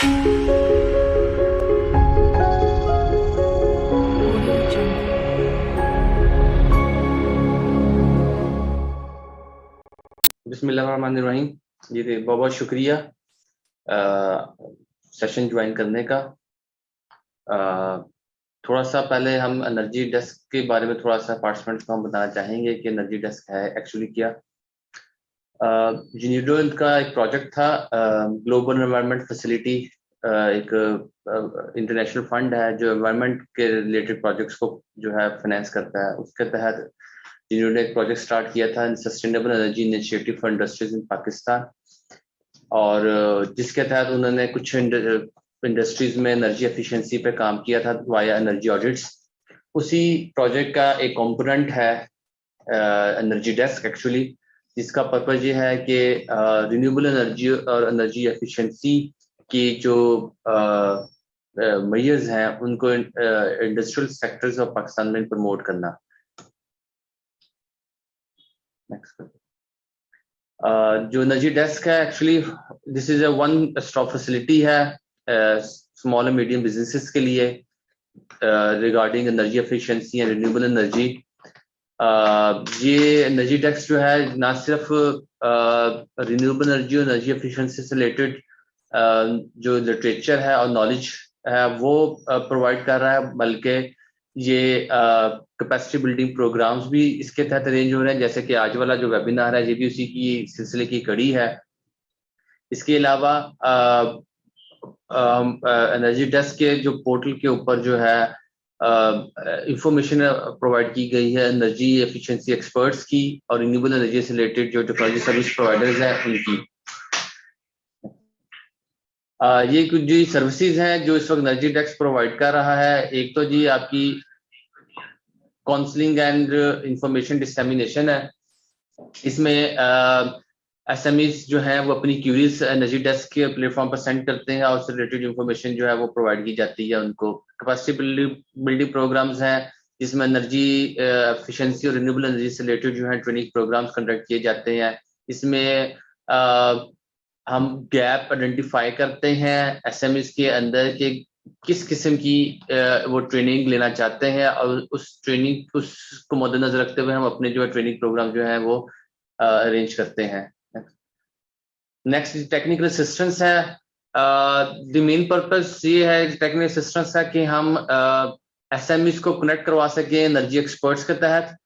बिस्मिल्लाहिर्रहमानिर्रहीम। जी बहुत बहुत शुक्रिया सेशन ज्वाइन करने का। थोड़ा सा पहले हम एनर्जी डेस्क के बारे में थोड़ा सा पार्टिसिपेंट्स को हम बताना चाहेंगे कि एनर्जी डेस्क है एक्चुअली क्या। यूनिडो का एक प्रोजेक्ट था, ग्लोबल एनवायरनमेंट फैसिलिटी, एक इंटरनेशनल फंड है जो एनवायरनमेंट के रिलेटेड प्रोजेक्ट्स को जो है फाइनेंस करता है। उसके तहत जिन्होंने एक प्रोजेक्ट स्टार्ट किया था sustainable energy initiative for industries इन पाकिस्तान, और जिसके तहत उन्होंने कुछ इंडस्ट्रीज में एनर्जी एफिशिएंसी पे काम किया था वाया एनर्जी ऑडिट्स। उसी प्रोजेक्ट का एक कंपोनेंट है एनर्जी डेस्क एक्चुअली, जिसका पर्पज ये है कि रिन्यूएबल एनर्जी और एनर्जी एफिशिएंसी की जो मेजर्स हैं उनको इंडस्ट्रियल सेक्टर्स ऑफ पाकिस्तान में प्रमोट करना। नेक्स्ट। जो एनर्जी डेस्क है actually this is a one stop facility है स्मॉल एंड मीडियम बिजनेसेस के लिए regarding energy efficiency and renewable energy. ये एनर्जी डेस्क जो है ना सिर्फ रिन्यूएबल एनर्जी और एनर्जी एफिशिएंसी से रिलेटेड जो लिटरेचर है और नॉलेज है वो प्रोवाइड कर रहा है, बल्कि ये कैपेसिटी बिल्डिंग प्रोग्राम्स भी इसके तहत अरेंज हो रहे हैं, जैसे कि आज वाला जो वेबिनार है ये भी उसी की सिलसिले की कड़ी है। इसके अलावा एनर्जी डेस्क के जो पोर्टल के ऊपर जो है इंफॉर्मेशन प्रोवाइड की गई है एनर्जी एफिशिएंसी एक्सपर्ट्स की और रिन्यूएबल एनर्जी से रिलेटेड जो टेक्नोलॉजी सर्विस प्रोवाइडर्स हैं उनकी। ये कुछ जी सर्विसेज हैं जो इस वक्त एनर्जी डेस्क प्रोवाइड कर रहा है। एक तो जी आपकी काउंसलिंग एंड इंफॉर्मेशन डिसेमिनेशन है। इसमें एसएमईज जो हैं वो अपनी क्यूरीज एनर्जी डेस्क के प्लेटफॉर्म पर सेंड करते हैं और उससे रिलेटेड इंफॉर्मेशन जो है वो प्रोवाइड की जाती है उनको। कैपेसिटी बिल्डिंग प्रोग्राम्स हैं जिसमें एनर्जी एफिशिएंसी और रिन्यूएबल एनर्जी से रिलेटेड जो है ट्रेनिंग प्रोग्राम्स कंडक्ट किए जाते हैं। इसमें हम गैप आइडेंटिफाई करते हैं एसएमईज के अंदर के किस किस्म की वो ट्रेनिंग लेना चाहते हैं और उस ट्रेनिंग उसको मद्देनजर रखते हुए हम अपने जो है ट्रेनिंग प्रोग्राम जो है वो अरेंज करते हैं। नेक्स्ट टेक्निकल असिस्टेंस है। द मेन पर्पस ये है टेक्निकल असिस्टेंस का कि हम एसएमईज को कनेक्ट करवा सके एनर्जी एक्सपर्ट्स के तहत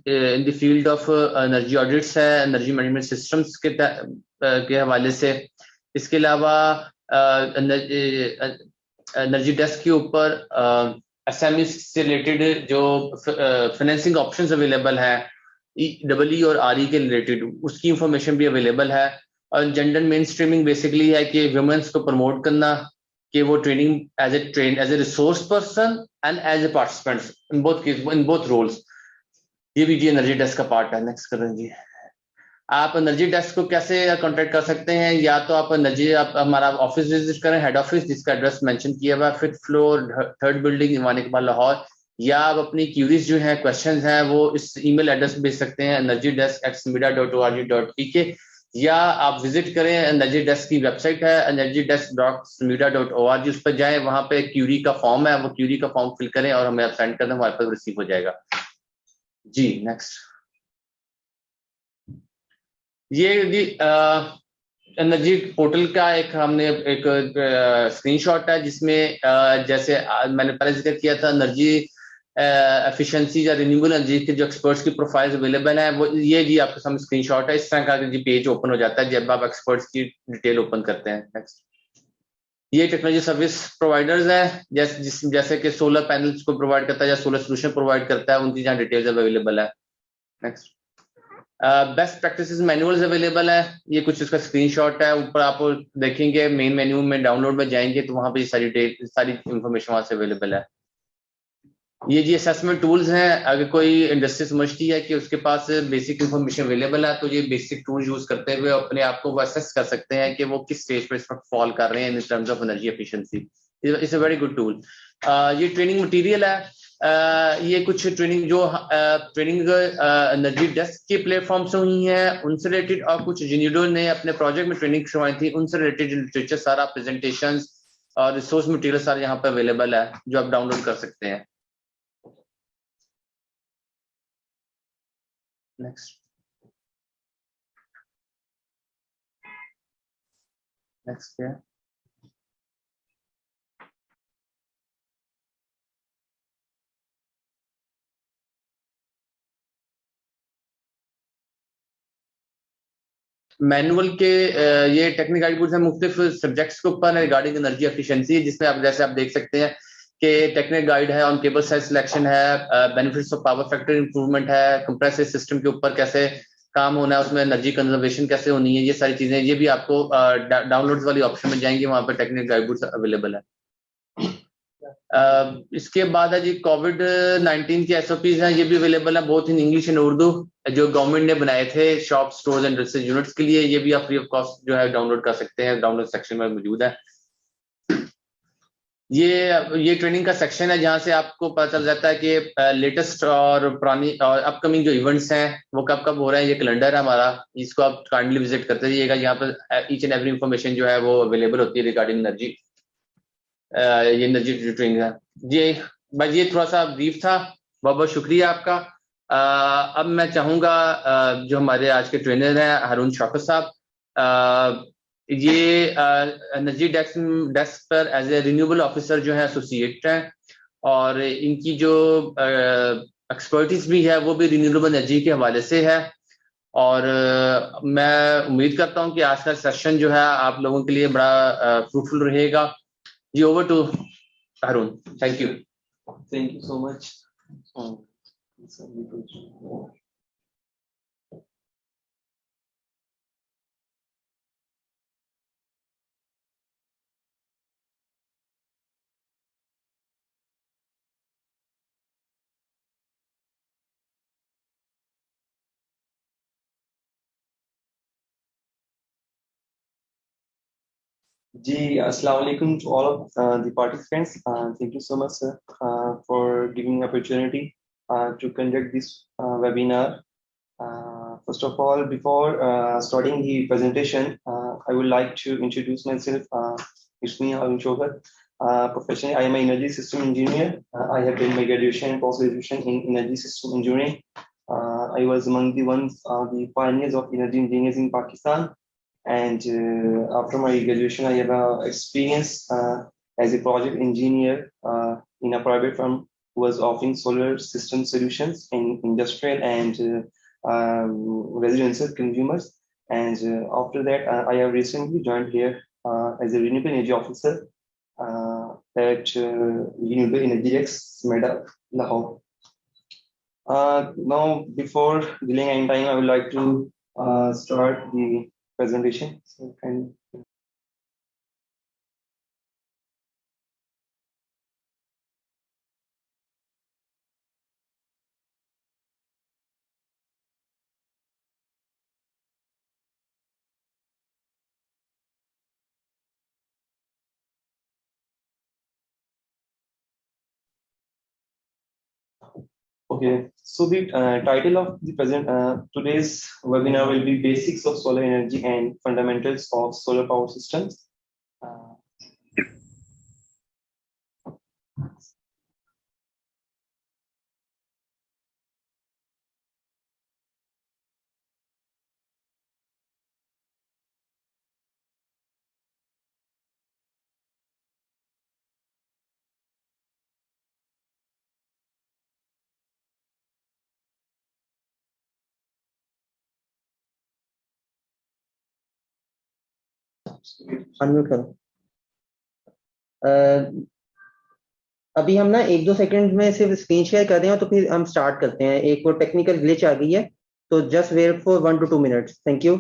in the field of energy audits है, एनर्जी मैनेजमेंट सिस्टम्स के हवाले से। इसके अलावा एनर्जी डेस्क के ऊपर एसएमईज से रिलेटेड जो फाइनेंसिंग ऑप्शंस अवेलेबल है EEE और RE के रिलेटेड उसकी इंफॉर्मेशन भी अवेलेबल है। और जेंडर मेन स्ट्रीमिंग बेसिकली है कि वुमेन्स को प्रमोट करना कि वो training as a resource person and as a participants in both roles. ये भी जी एनर्जी डेस्क का पार्ट है। नेक्स्ट करें जी। आप एनर्जी डेस्क को कैसे कांटेक्ट कर सकते हैं? या तो आप हमारा ऑफिस विजिट करें, हेड ऑफिस जिसका एड्रेस मेंशन किया हुआ है 5th फ्लोर 3rd बिल्डिंग ईमान इकबाल लाहौर, या आप अपनी क्यूरीज जो है क्वेश्चंस हैं वो इस ईमेल एड्रेस पे भेज सकते हैं energydesk@smida.org.pk, या आप विजिट करें एनर्जी डेस्क की वेबसाइट है energydesk.smida.org, उस पर जाएं, वहां पे क्यूरी का फॉर्म है, वो क्यूरी का फॉर्म फिल करें और हमें आप सेंड कर दें, हमारे पास रिसीव हो जाएगा जी। नेक्स्ट। ये जी एनर्जी पोर्टल का एक हमने एक स्क्रीनशॉट है जिसमें जैसे मैंने पहले जिक्र किया था एनर्जी एफिशिएंसी या रिन्यूएबल एनर्जी के जो एक्सपर्ट्स की प्रोफाइल्स अवेलेबल है वो ये जी आपके सामने स्क्रीनशॉट है। इस तरह का जी पेज ओपन हो जाता है जब आप एक्सपर्ट्स की डिटेल ओपन करते हैं। नेक्स्ट। ये टेक्नोलॉजी सर्विस प्रोवाइडर्स है जैसे कि सोलर पैनल्स को प्रोवाइड करता है या सोलर सोल्यूशन प्रोवाइड करता है, उनकी जहाँ डिटेल्स अवेलेबल है। Next. Best practices manuals available है, ये कुछ इसका स्क्रीनशॉट है, ऊपर आप देखेंगे मेन मेन्यू में डाउनलोड में जाएंगे तो वहां पे सारी इंफॉर्मेशन वहां से अवेलेबल है। ये जी असेसमेंट टूल्स हैं, अगर कोई इंडस्ट्री समझती है कि उसके पास बेसिक इंफॉर्मेशन अवेलेबल है तो ये बेसिक टूल यूज करते हुए अपने आप को वो असेस कर सकते हैं कि वो किस स्टेज पर इस वक्त फॉल कर रहे हैं in terms of energy efficiency. It's a very good tool. ये ट्रेनिंग मटेरियल है, ये कुछ ट्रेनिंग जो ट्रेनिंग एनर्जी डेस्क के प्लेटफॉर्म से हुई है उनसे रिलेटेड, और कुछ जिन्होंने ने अपने प्रोजेक्ट में ट्रेनिंग करवाई थी उनसे रिलेटेड लिटरेचर सारा, प्रेजेंटेशंस और रिसोर्स मटेरियल सारे यहाँ पे अवेलेबल है जो आप डाउनलोड कर सकते हैं। नेक्स्ट नेक्स्ट है मैनुअल के ये टेक्निकल गाइडबुक्स हैं मुख्तलिफ सब्जेक्ट्स के ऊपर रिगार्डिंग एनर्जी एफिशिएंसी, जिसमें आप जैसे आप देख सकते हैं कि टेक्निकल गाइड है ऑन केबल साइज सिलेक्शन है, benefits of power factor improvement है, कंप्रेसर सिस्टम के ऊपर कैसे काम होना है, उसमें एनर्जी कंजर्वेशन कैसे होनी है, ये सारी चीजें ये भी आपको डाउनलोड्स वाली ऑप्शन में जाएंगे, वहां पर टेक्निकल गाइडबुक्स अवेलेबल है। इसके बाद है जी कोविड 19 की एसओपीज हैं, ये भी अवेलेबल है both in English and Urdu, जो गवर्नमेंट ने बनाए थे shop stores and industrial units के लिए, ये भी आप फ्री ऑफ कॉस्ट जो है डाउनलोड कर सकते हैं, डाउनलोड सेक्शन में मौजूद है। ये ट्रेनिंग का सेक्शन है जहां से आपको पता चल जाता है कि लेटेस्ट और पुरानी और अपकमिंग जो इवेंट्स हैं वो कब कब हो रहे हैं, ये कैलेंडर है हमारा, इसको आप काइंडली विजिट करते रहिएगा, यहाँ पर ईच एंड एवरी इंफॉर्मेशन जो है वो अवेलेबल होती है रिगार्डिंग एनर्जी, ये एनर्जी ट्रेनिंग है जी। बस ये थोड़ा सा ब्रीफ था, बहुत बहुत शुक्रिया आपका। अब मैं चाहूंगा जो हमारे आज के ट्रेनर हैं हारून शौकत साहब, ये एनर्जी डेस्क पर एज ए रिन्यूएबल ऑफिसर जो है एसोसिएट हैं, और इनकी जो एक्सपर्टीज भी है वो भी रिन्यूएबल एनर्जी के हवाले से है, और मैं उम्मीद करता हूं कि आज का सेशन जो है आप लोगों के लिए बड़ा फ्रूटफुल रहेगा जी। Over to Harun. Thank you. Thank you so much. Ji, Assalamu alaikum to all of the participants. Thank you so much, sir, for giving me opportunity to conduct this webinar. First of all, before starting the presentation, I would like to introduce myself. It's me, Harun Shokat. Professionally, I am an energy system engineer. I have done my graduation and post-graduation in energy system engineering. I was among the the pioneers of energy engineers in Pakistan. And after my graduation, I have experience as a project engineer in a private firm who was offering solar system solutions in industrial and residential consumers. And after that, I have recently joined here as a renewable energy officer at Renewable Energy X, MEDA, Lahore. Now, before delaying any time, I would like to start the presentation. So, okay, so the title of the today's webinar will be Basics of Solar Energy and Fundamentals of Solar Power Systems. Unmute करो। अभी हम ना 1-2 second में सिर्फ screen share कर रहे हैं, तो फिर हम स्टार्ट करते हैं। एक वो टेक्निकल ग्लिच आ गई है, तो just wait for 1 to 2 minutes। Thank you.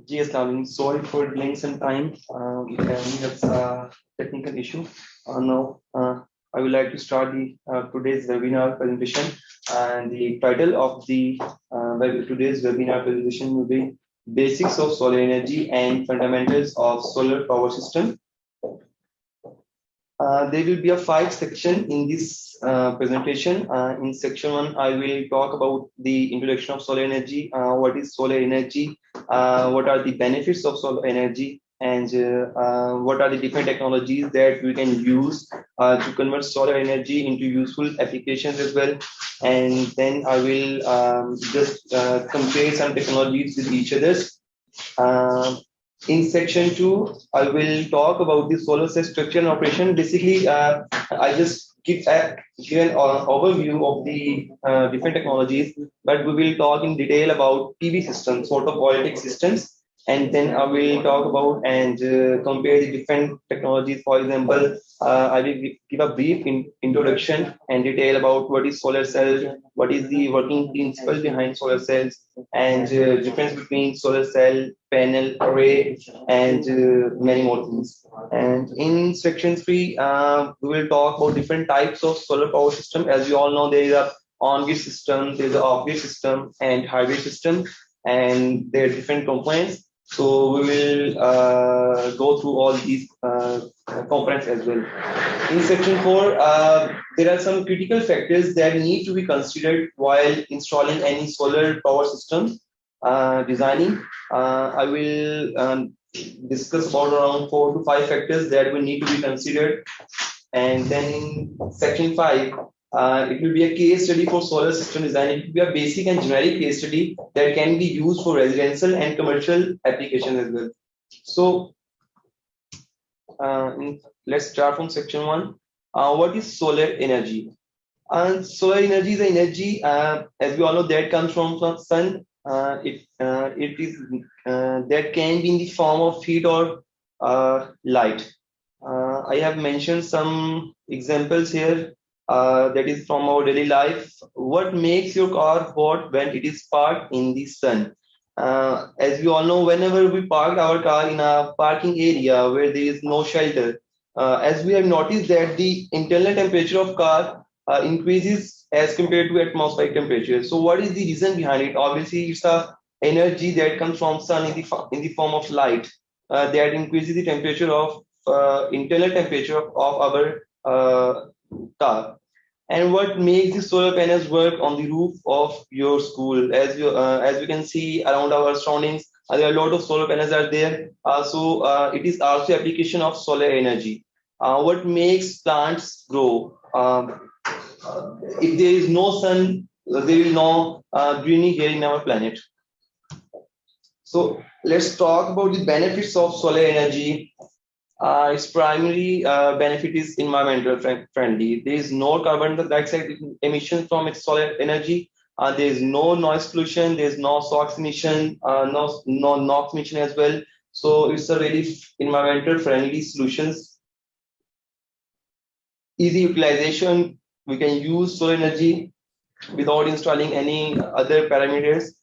Yes, Lavin, sorry for delaying some time. We have a technical issue. Now, I would like to start the today's webinar presentation, and the title of the today's webinar presentation will be Basics of Solar Energy and Fundamentals of Solar Power System. There will be a 5 section in this presentation. In section 1, I will talk about the introduction of solar energy, what is solar energy, what are the benefits of solar energy, and what are the different technologies that we can use to convert solar energy into useful applications as well. And then I will just compare some technologies with each others. In section 2, I will talk about the solar cell structure and operation. Basically, I just give an overview of the different technologies, but we will talk in detail about PV systems, photovoltaic systems, and then I will talk about and compare the different technologies. For example, I will give a brief introduction and detail about what is solar cell, what is the working principle behind solar cells, and difference between solar cell, panel, array, and many more things. And in section 3, we will talk about different types of solar power system. As you all know, there is a on-grid system, there is an off-grid system, and hybrid system, and there are different components. So we will go through all these components as well. In section 4, there are some critical factors that need to be considered while installing any solar power system designing. I will discuss about around 4 to 5 factors that will need to be considered. And then in section 5, it will be a case study for solar system design. It will be a basic and generic case study that can be used for residential and commercial applications as well. So let's start from section 1. What is solar energy? And solar energy is the energy, as we all know, that comes from the sun. It is that can be in the form of heat or light. I have mentioned some examples here. That is from our daily life. What makes your car hot when it is parked in the sun? As we all know, whenever we park our car in a parking area where there is no shelter, as we have noticed that the internal temperature of car increases as compared to atmospheric temperature. So what is the reason behind it? Obviously, it's a energy that comes from sun in the form of light that increases the temperature of internal temperature of our car. And what makes the solar panels work on the roof of your school? As we can see around our surroundings, there are a lot of solar panels are there. So it is also application of solar energy. What makes plants grow? If there is no sun, there will no greenery here in our planet. So let's talk about the benefits of solar energy. Its primary benefit is environmental friendly. There is no carbon dioxide emission from its solar energy. There is no noise pollution. There is no SOx emission, no NOx emission as well. So it's a really environmental friendly solutions. Easy utilization. We can use solar energy without installing any other parameters.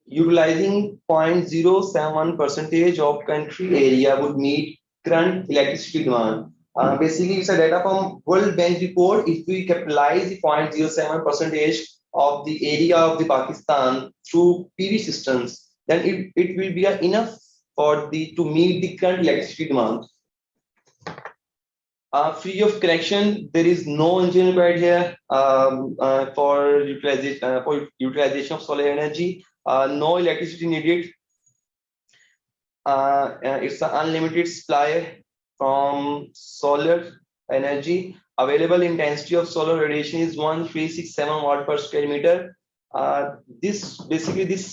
Utilizing 0.071% of country area would meet current electricity demand. Basically, it's a data from World Bank report. If we capitalize the 0.07% of the area of the Pakistan through PV systems, then it will be enough for to meet the current electricity demand. Free of connection, there is no engine required here for utilization of solar energy. No electricity needed. It's an unlimited supply from solar energy. Available intensity of solar radiation is 1367 watt per square meter. This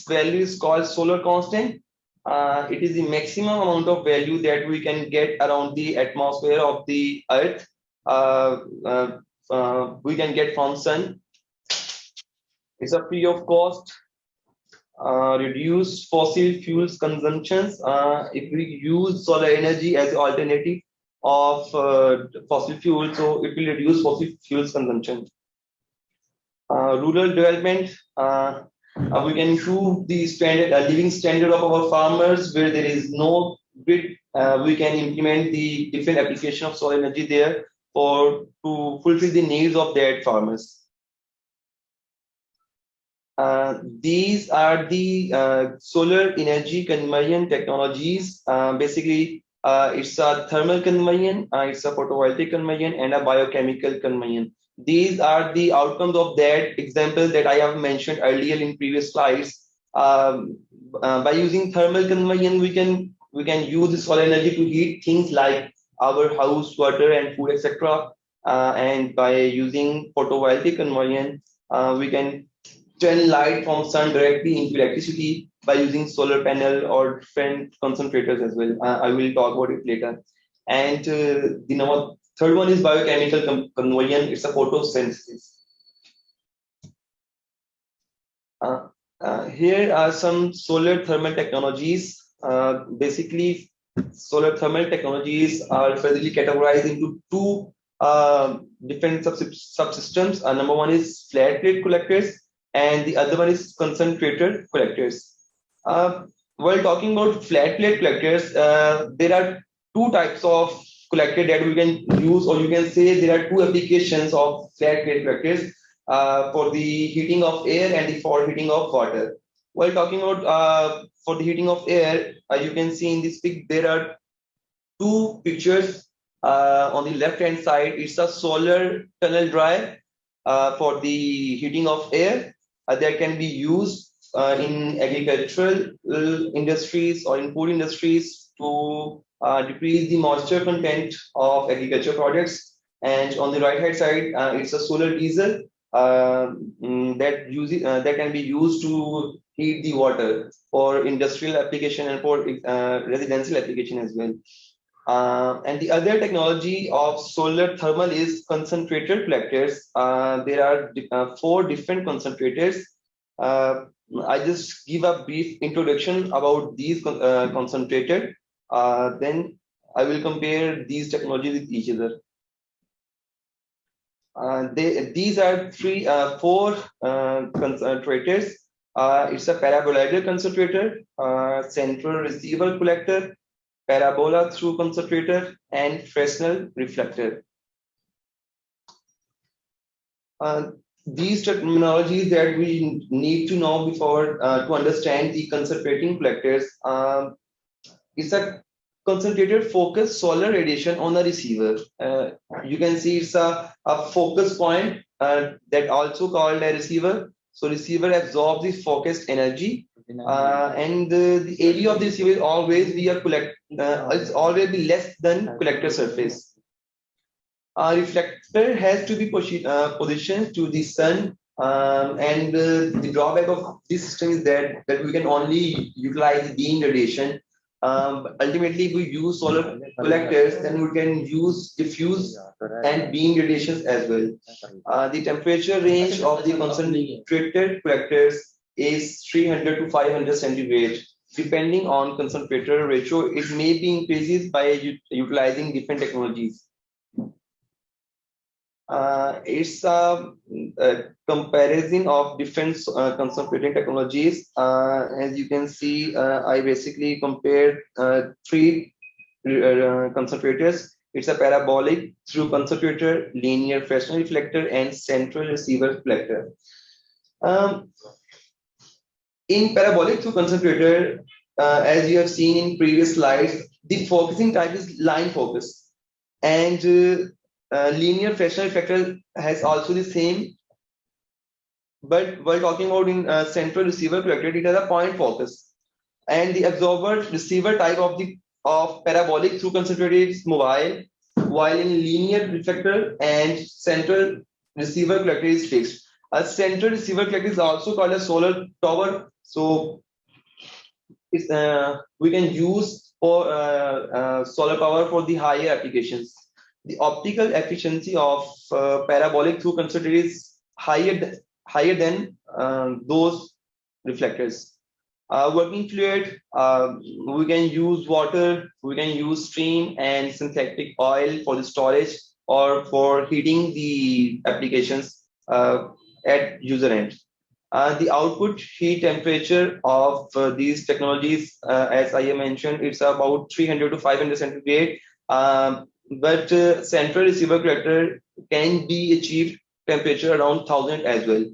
value is called solar constant. It is the maximum amount of value that we can get around the atmosphere of the earth. We can get from sun. It's a free of cost. Reduce fossil fuels consumptions. If we use solar energy as an alternative of fossil fuel, so it will reduce fossil fuels consumption. Rural development. We can improve the standard, living standard of our farmers where there is no grid. We can implement the different application of solar energy there to fulfill the needs of their farmers. These are the solar energy conversion technologies. Basically, it's a thermal conversion, it's a photovoltaic conversion, and a biochemical conversion. These are the outcomes of that example that I have mentioned earlier in previous slides. By using thermal conversion, we can use the solar energy to heat things like our house, water, and food, etc. And by using photovoltaic conversion, we can turn light from sun directly into electricity by using solar panel or different concentrators as well. I will talk about it later. And the third one is biochemical conversion. It's a photosynthesis. Here are some solar thermal technologies. Basically, solar thermal technologies are furtherly categorized into two different subsystems. Number one is flat plate collectors, and the other one is concentrator collectors. While talking about flat plate collectors, there are two types of collector that we can use, or you can say there are two applications of flat plate collectors for the heating of air and for heating of water. While talking about for the heating of air, you can see in this pic there are two pictures. On the left hand side, it's a solar tunnel dryer for the heating of air that can be used in agricultural industries or in food industries to decrease the moisture content of agriculture products. And on the right hand side, it's a solar diesel that can be used to heat the water for industrial application and for residential application as well. And the other technology of solar thermal is concentrator collectors. There are 4 different concentrators. I just give a brief introduction about these concentrators. Then I will compare these technologies with each other. These are 4 concentrators. It's a paraboloidal concentrator, central receiver collector, parabola through concentrator, and Fresnel reflector. These terminologies that we need to know before to understand the concentrating collectors. It's a concentrated focused solar radiation on a receiver. You can see it's a focus point that also called a receiver. So receiver absorbs the focused energy, and the area of the receiver will always be it's always be less than collector surface. Reflector has to be positioned to the sun, and the drawback of this system is that we can only utilize beam radiation. Ultimately, if we use solar collectors, then we can use diffuse and beam radiations as well. The temperature range of the concentrated collectors is 300 to 500 centigrade. Depending on concentrator ratio, it may be increased by utilizing different technologies. It's a comparison of different concentrating technologies. As you can see, I basically compared 3 concentrators. It's a parabolic through concentrator, linear Fresnel reflector, and central receiver collector. In parabolic through concentrator, as you have seen in previous slides, the focusing type is line focus, and linear Fresnel reflector has also the same, but while talking about in central receiver collector, it has a point focus, and the absorber receiver type of parabolic through concentrator is mobile, while in linear reflector and central receiver collector is fixed. A central receiver collector is also called a solar tower, so it's, we can use for solar power for the higher applications. The optical efficiency of parabolic through concentrator is higher than those reflectors. Working fluid, we can use water, we can use stream and synthetic oil for the storage or for heating the applications at user end. The output heat temperature of these technologies, as I mentioned, it's about 300 to 500 centigrade. But central receiver collector can be achieved temperature around 1000 as well.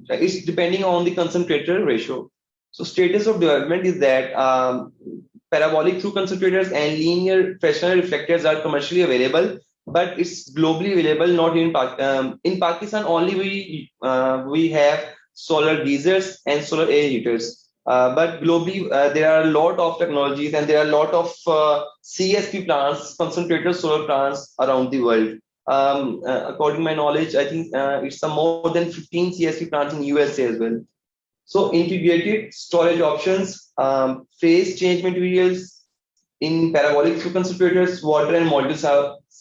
It's depending on the concentrator ratio. So status of development is that parabolic through concentrators and linear Fresnel reflectors are commercially available, but it's globally available, not in Pakistan. In Pakistan only we have solar geysers and solar aerators. But globally, there are a lot of technologies and there are a lot of CSP plants, concentrator solar plants around the world. According to my knowledge, I think it's more than 15 CSP plants in USA as well. So integrated storage options, phase change materials in parabolic through concentrators, water and molecules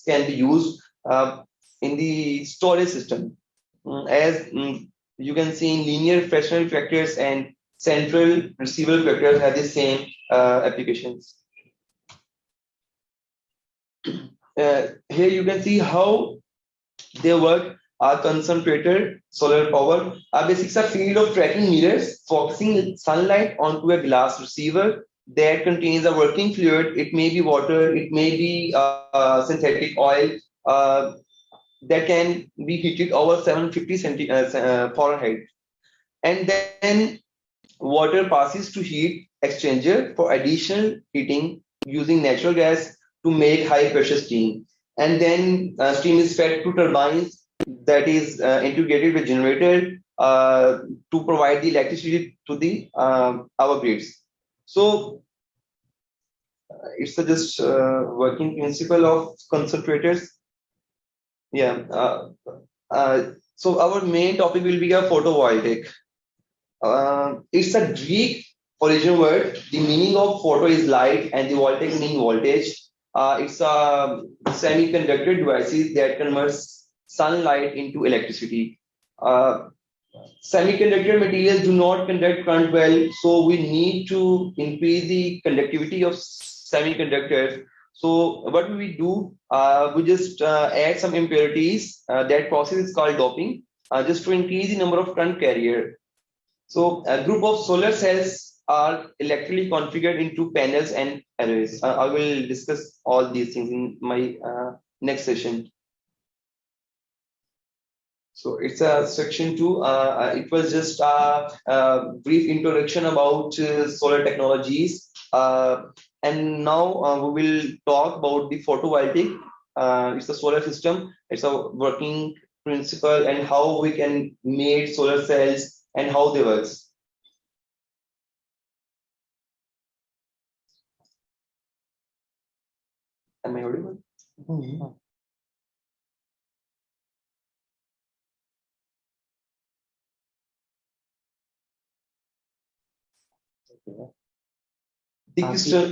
can be used in the storage system. As you can see in linear Fresnel reflectors and central receiver reflectors have the same applications. Here you can see how they work. Our concentrator solar power basically a field of tracking mirrors focusing sunlight onto a glass receiver that contains a working fluid. It may be water, it may be synthetic oil that can be heated over 750 Fahrenheit. And then water passes to heat exchanger for additional heating using natural gas to make high pressure steam. And then steam is fed to turbines that is integrated with generator to provide the electricity to the our grids. So it's just working principle of concentrators. Yeah. So our main topic will be a photovoltaic. It's a Greek origin word. The meaning of photo is light and the voltaic meaning voltage. It's a semiconductor devices that converts sunlight into electricity. Semiconductor materials do not conduct current well, so we need to increase the conductivity of semiconductors. So what we do, we just add some impurities. That process is called doping, just to increase the number of current carrier. So a group of solar cells are electrically configured into panels and arrays. I will discuss all these things in my next session. So it's a section 2. It was just a brief introduction about solar technologies. And now we will talk about the photovoltaic. It's a solar system. It's a working principle and how we can make solar cells and how they work. Am I audible? Mm-hmm. The crystal.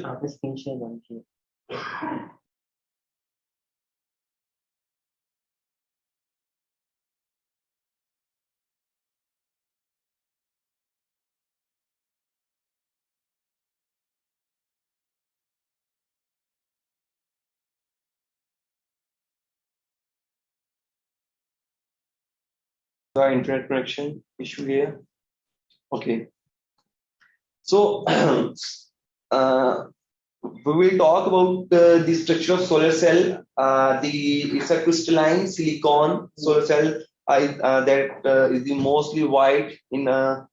Internet connection issue here. Okay. So we will talk about the structure of solar cell. It's a crystalline silicon solar cell that is the mostly white in our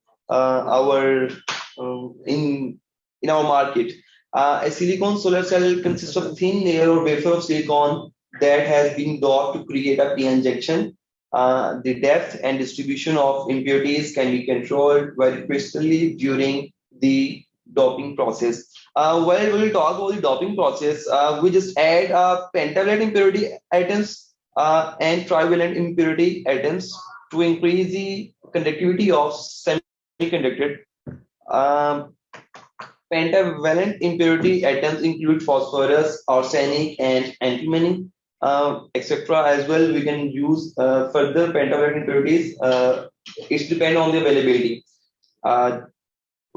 market. A silicon solar cell consists of a thin layer or wafer of silicon that has been doped to create a P injection. The depth and distribution of impurities can be controlled very precisely during the doping process. While we will talk about the doping process, we just add pentavalent impurity atoms and trivalent impurity atoms to increase the conductivity of semiconductor. Pentavalent impurity atoms include phosphorus, arsenic, and antimony, etc. As well, we can use further pentavalent impurities. It depends on the availability.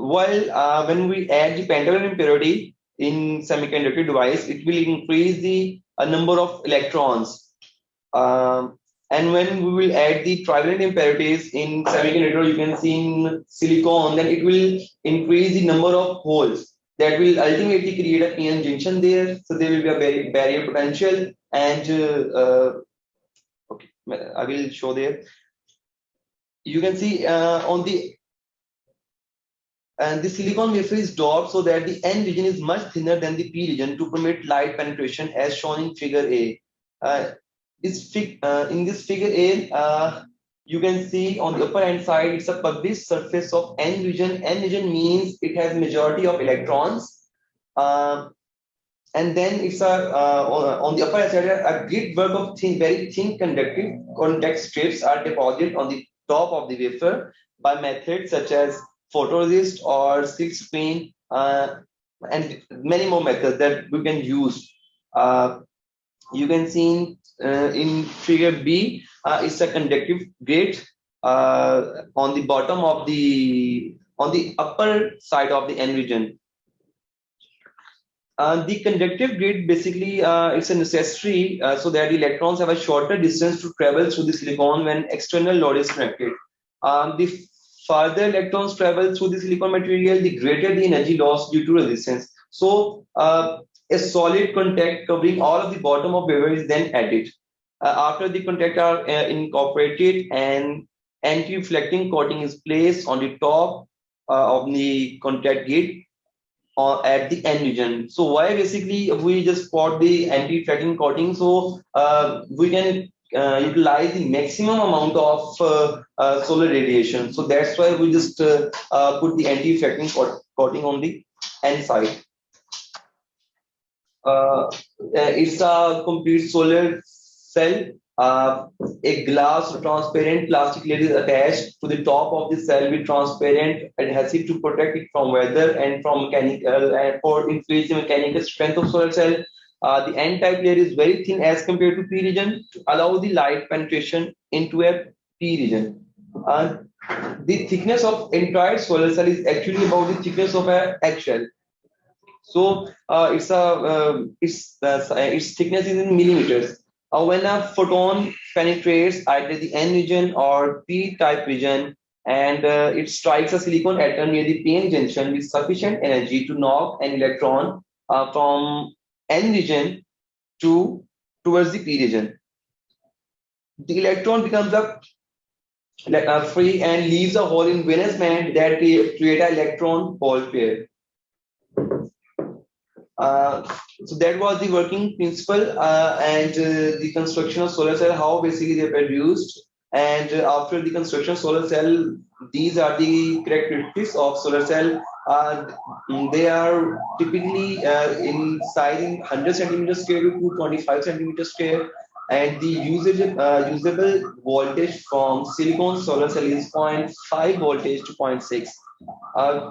While when we add the pentavalent impurity in semiconductor device, it will increase the number of electrons. And when we will add the trivalent imperatives in semiconductor, you can see in silicon, then it will increase the number of holes that will ultimately create a PN junction there. So there will be a barrier potential, and okay, I will show there. You can see on the and the silicon wafer is doped so that the N region is much thinner than the P region to permit light penetration, as shown in figure A. In this figure A, you can see on the upper hand side, it's a published surface of N region. N region means it has majority of electrons. And then it's on the upper hand side, a great work of very thin conductive contact strips are deposited on the top of the wafer by methods such as photoresist or silk screen, and many more methods that we can use. You can see in figure B, it's a conductive gate on the bottom of on the upper side of the N region. The conductive grid basically it's a necessary so that the electrons have a shorter distance to travel through the silicon when external load is connected. The further electrons travel through the silicon material, the greater the energy loss due to resistance. So a solid contact covering all of the bottom of wafer is then added. After the contact are incorporated, and anti-reflecting coating is placed on the top of the contact gate at the N region. So why basically we just put the anti-reflecting coating, so we can utilize the maximum amount of solar radiation. So that's why we just put the anti-reflecting coating on the N side. It's a complete solar cell. A glass or transparent plastic layer is attached to the top of the cell with transparent adhesive to protect it from weather and from mechanical, and for increase the mechanical strength of solar cell. The N-type layer is very thin as compared to P region to allow the light penetration into a P region. The thickness of entire solar cell is actually about the thickness of an eggshell. So its thickness is in millimeters. When a photon penetrates either the N region or P-type region, and it strikes a silicon atom near the PN junction with sufficient energy to knock an electron from N region towards the P region. The electron becomes free and leaves a hole in valence band that create an electron hole pair. So that was the working principle and the construction of solar cell, how basically they were used. And after the construction of solar cell, these are the characteristics of solar cell. They are typically in size in 100 centimeters square to 225 centimeters square, and the usable voltage from silicon solar cell is 0.5 voltage to 0.6.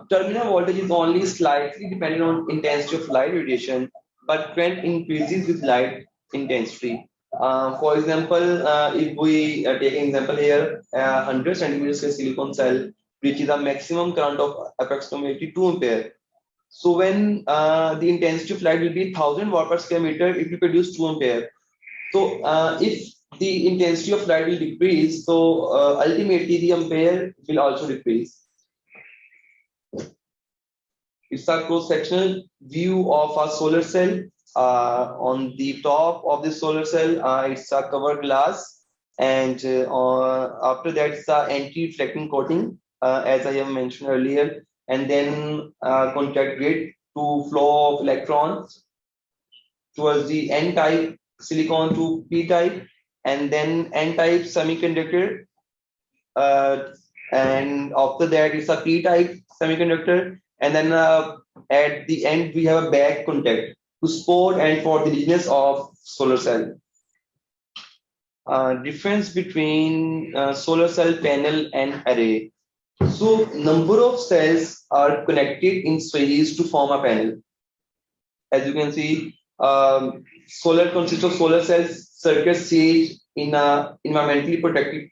Terminal voltage is only slightly dependent on intensity of light radiation, but current increases with light intensity. For example, if we take an example here, 100 centimeters silicon cell reaches a maximum current of approximately 2 ampere. So when the intensity of light will be 1000 watt per square meter, it will produce 2 ampere. So if the intensity of light will decrease, so ultimately the ampere will also decrease. It's a cross-sectional view of a solar cell. On the top of the solar cell, it's a covered glass, and after that, it's a anti-reflecting coating, as I have mentioned earlier, and then contact gate to flow of electrons towards the N-type silicon to P-type, and then N-type semiconductor, and after that, it's a P-type semiconductor. And then at the end, we have a back contact to support and for the richness of solar cell. Difference between solar cell panel and array. So number of cells are connected in series to form a panel. As you can see, solar consists of solar cells, circuit stage in a environmentally protected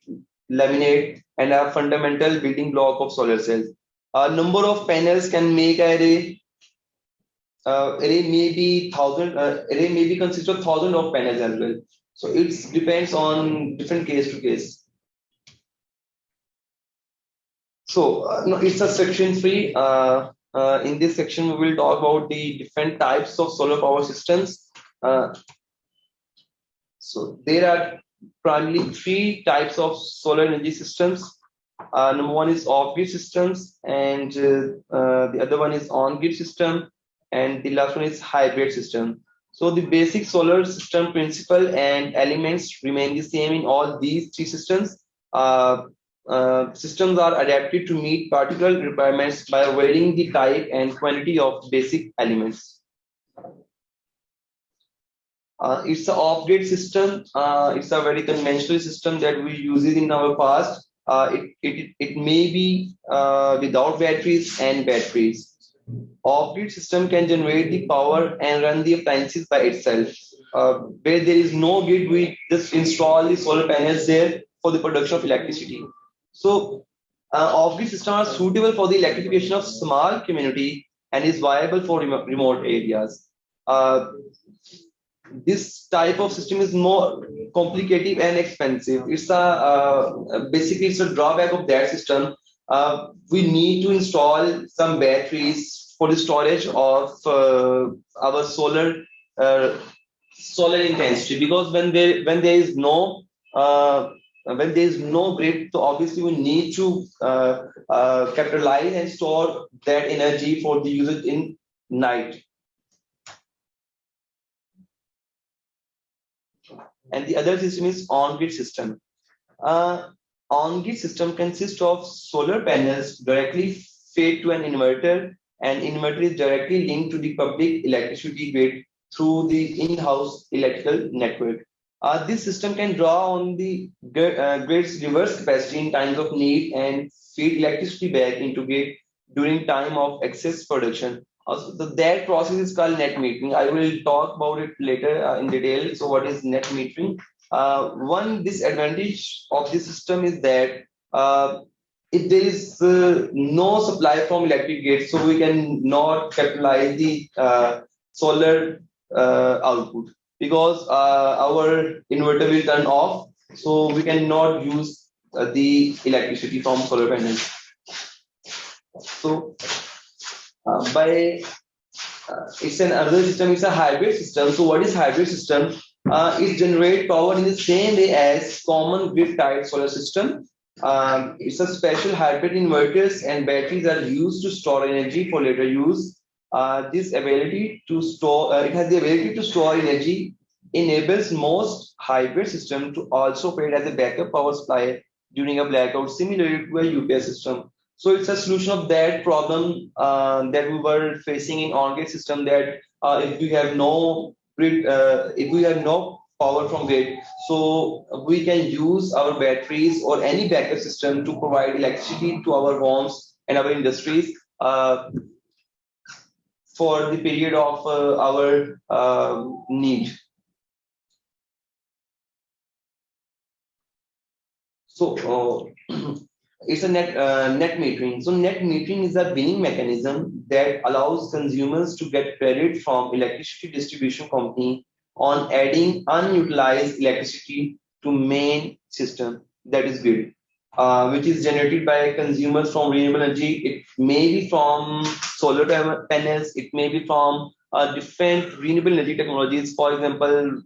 laminate, and a fundamental building block of solar cells. Number of panels can make an array. Array may be consist of thousands of panels as well. So it depends on different case to case. So no, it's a section 3. In this section, we will talk about the different types of solar power systems. So there are primarily 3 types of solar energy systems. Number one is off-grid systems, and the other one is on-grid system, and the last one is hybrid system. So the basic solar system principle and elements remain the same in all these 3 systems. Systems are adapted to meet particular requirements by varying the type and quantity of basic elements. It's an off-grid system. It's a very conventional system that we use it in our past. It may be without batteries and batteries. Off-grid system can generate the power and run the appliances by itself. Where there is no grid, we just install the solar panels there for the production of electricity. So off-grid systems are suitable for the electrification of small community and is viable for remote areas. This type of system is more complicated and expensive. It's basically it's a drawback of that system. We need to install some batteries for the storage of our solar intensity, because when there is no grid, so obviously we need to capitalize and store that energy for the usage in night. And the other system is on-grid system. On-grid system consists of solar panels directly fed to an inverter, and inverter is directly linked to the public electricity grid through the in-house electrical network. This system can draw on the grid's reverse capacity in times of need and feed electricity back into grid during time of excess production. That process is called net metering. I will talk about it later in detail. So what is net metering? One disadvantage of this system is that if there is no supply from electric grid, so we can not capitalize the solar output, because our inverter will turn off, so we cannot use the electricity from solar panels. So it's another system. It's a hybrid system. So what is hybrid system? It generates power in the same way as common grid-tied solar system. It's a special hybrid inverters and batteries are used to store energy for later use. This ability to store, it has the ability to store energy, enables most hybrid system to also operate as a backup power supply during a blackout, similar to a UPS system. So it's a solution of that problem that we were facing in on-grid system, that if we have no grid, if we have no power from grid, so we can use our batteries or any backup system to provide electricity to our homes and our industries for the period of our need. So it's a net metering. So net metering is a billing mechanism that allows consumers to get credit from electricity distribution company on adding unutilized electricity to main system, that is grid, which is generated by consumers from renewable energy. It may be from solar panels, it may be from different renewable energy technologies. For example,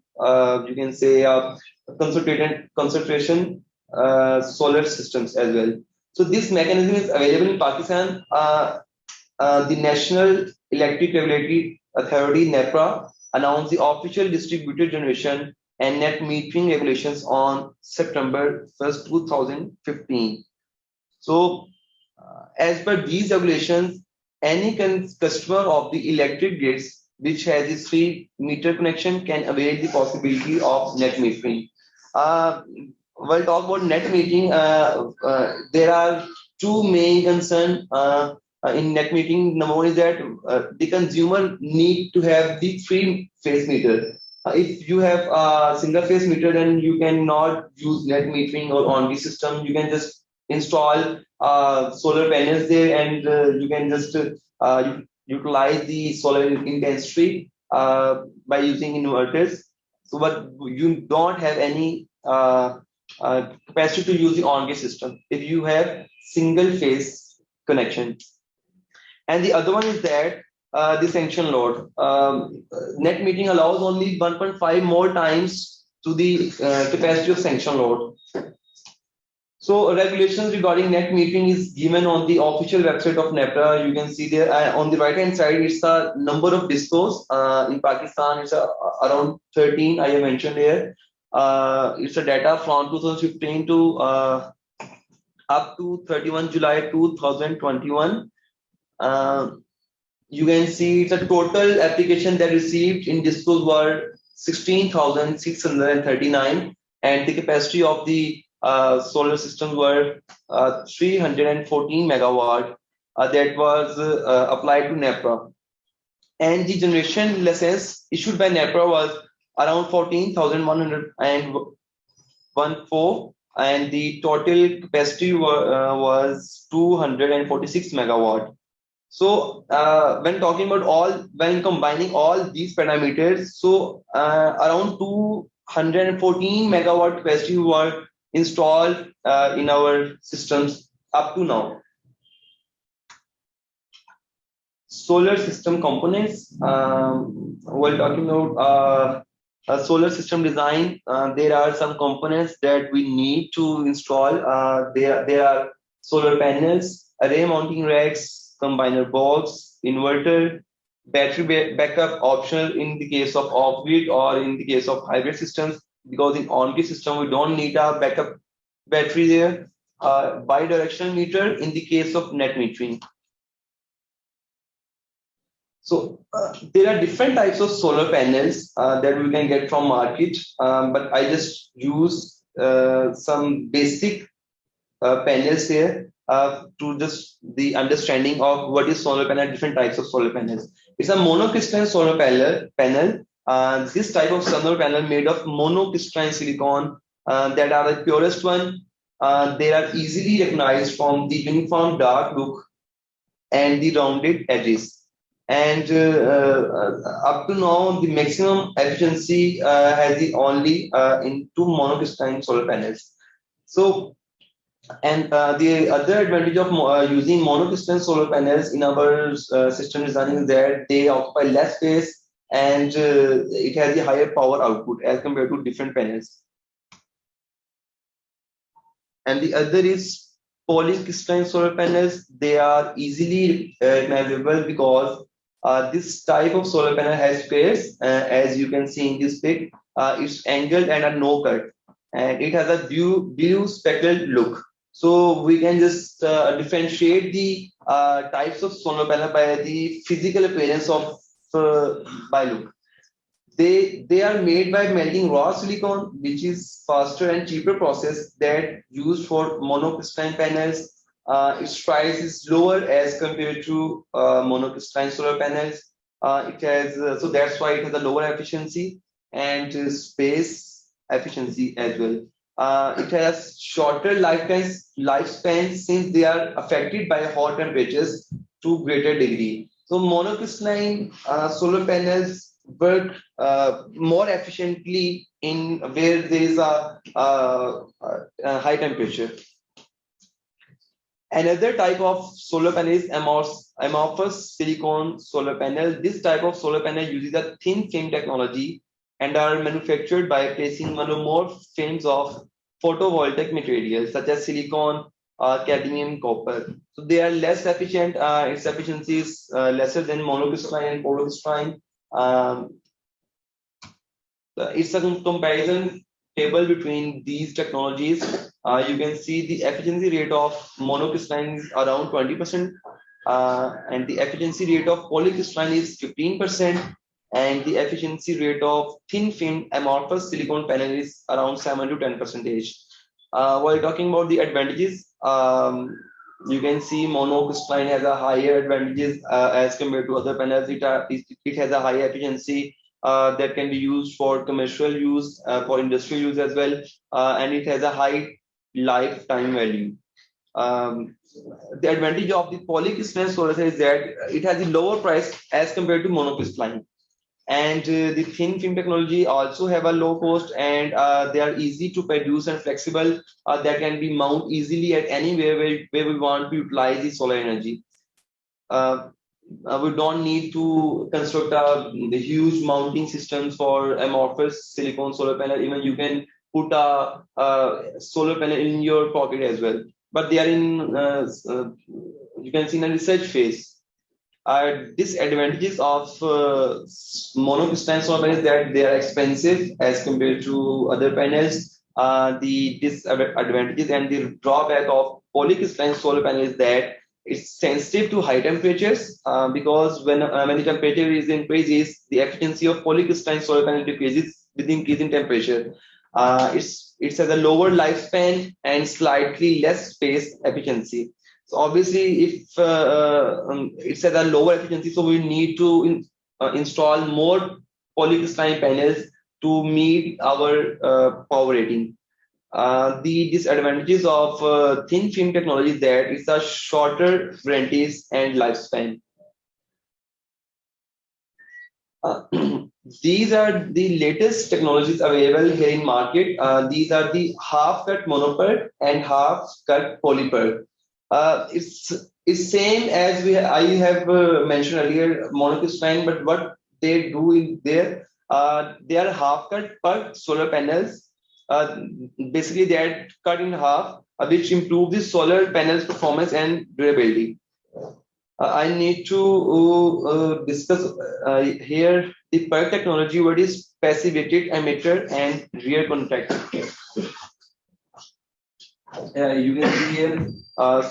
you can say concentration solar systems as well. So this mechanism is available in Pakistan. The National Electric Regulatory Authority (NEPRA) announced the official distributed generation and net metering regulations on September 1st, 2015. So, as per these regulations, any customer of the electric grids which has a 3-meter connection can avail the possibility of net metering. We'll talk about net metering. There are 2 main concerns in net metering. Number one is that the consumer need to have the 3-phase meter. If you have a single-phase meter, then you cannot use net metering or on-grid system. You can just install solar panels there, and you can just utilize the solar intensity by using inverters. So, but you don't have any capacity to use the on-grid system if you have single phase connection. And the other one is that the sanction load. Net metering allows only 1.5 more times to the capacity of sanction load. So regulations regarding net metering is given on the official website of NEPRA. You can see there on the right hand side, it's the number of discos. In Pakistan, it's around 13, I have mentioned here. It's a data from 2015 to up to 31 July 2021. You can see the total application that received in discos were 16,639, and the capacity of the solar systems were 314 megawatt that was applied to NEPRA. And the generation license issued by NEPRA was around 14,114, and the total capacity was 246 megawatt. So when talking about when combining all these parameters, so around 214 megawatt capacity were installed in our systems up to now. Solar system components. While talking about a solar system design, there are some components that we need to install. There are solar panels, array mounting racks, combiner box, inverter, battery backup optional in the case of off-grid or in the case of hybrid systems, because in on-grid system we don't need a backup battery there. Bidirectional meter in the case of net metering. So there are different types of solar panels that we can get from market, but I just use some basic panels here to just the understanding of what is solar panel, different types of solar panels. It's a monocrystalline solar panel. This type of solar panel made of monocrystalline silicon that are the purest one. They are easily recognized from the uniform dark look and the rounded edges. And up to now, the maximum efficiency has the only in two monocrystalline solar panels. So, and the other advantage of using monocrystalline solar panels in our system design is that they occupy less space and it has a higher power output as compared to different panels. And the other is polycrystalline solar panels. They are easily recognizable because this type of solar panel has squares, as you can see in this pic. It's angled and a no cut, and it has a blue speckled look. So we can just differentiate the types of solar panel by the physical appearance of by look. They are made by melting raw silicon, which is faster and cheaper process that used for monocrystalline panels. Its price is lower as compared to monocrystalline solar panels. It has so that's why it has a lower efficiency and space efficiency as well. It has shorter lifespan since they are affected by hot temperatures to greater degree. So monocrystalline solar panels work more efficiently in where there is a high temperature. Another type of solar panel is amorphous silicon solar panel. This type of solar panel uses a thin film technology and are manufactured by placing monomorph films of photovoltaic materials such as silicon, cadmium, copper. So they are less efficient. Its efficiency is lesser than monocrystalline and polycrystalline. It's a comparison table between these technologies. You can see the efficiency rate of monocrystalline is around 20%, and the efficiency rate of polycrystalline is 15%, and the efficiency rate of thin film amorphous silicon panel is around 7 to 10%. While talking about the advantages, you can see monocrystalline has a higher advantages as compared to other panels. It has a high efficiency that can be used for commercial use, for industrial use as well, and it has a high lifetime value. The advantage of the polycrystalline solar cell is that it has a lower price as compared to monocrystalline, And the thin film technology also have a low cost, and they are easy to produce and flexible, that can be mounted easily at anywhere where we want to utilize the solar energy. We don't need to construct the huge mounting systems for amorphous silicon solar panel. Even you can put a solar panel in your pocket as well. But they are in, you can see in a research phase. Disadvantages of monocrystalline solar panels that they are expensive as compared to other panels. The disadvantages and the drawback of polycrystalline solar panel is that it's sensitive to high temperatures, because when the temperature is increases, the efficiency of polycrystalline solar panel decreases with increasing temperature. It has a lower lifespan and slightly less space efficiency. So obviously, if it's at a lower efficiency, so we need to install more polycrystalline panels to meet our power rating. The disadvantages of thin film technology is that it's a shorter warranties and lifespan. These are the latest technologies available here in market. These are the half-cut monoPERC and half-cut polyPERC. It's same as I have mentioned earlier, monocrystalline, but what they do in there, they are half-cut PERC solar panels. Basically, they are cut in half, which improve the solar panels performance and durability. I need to discuss here the PERC technology, what is passive weighted emitter and rear contact. You can see here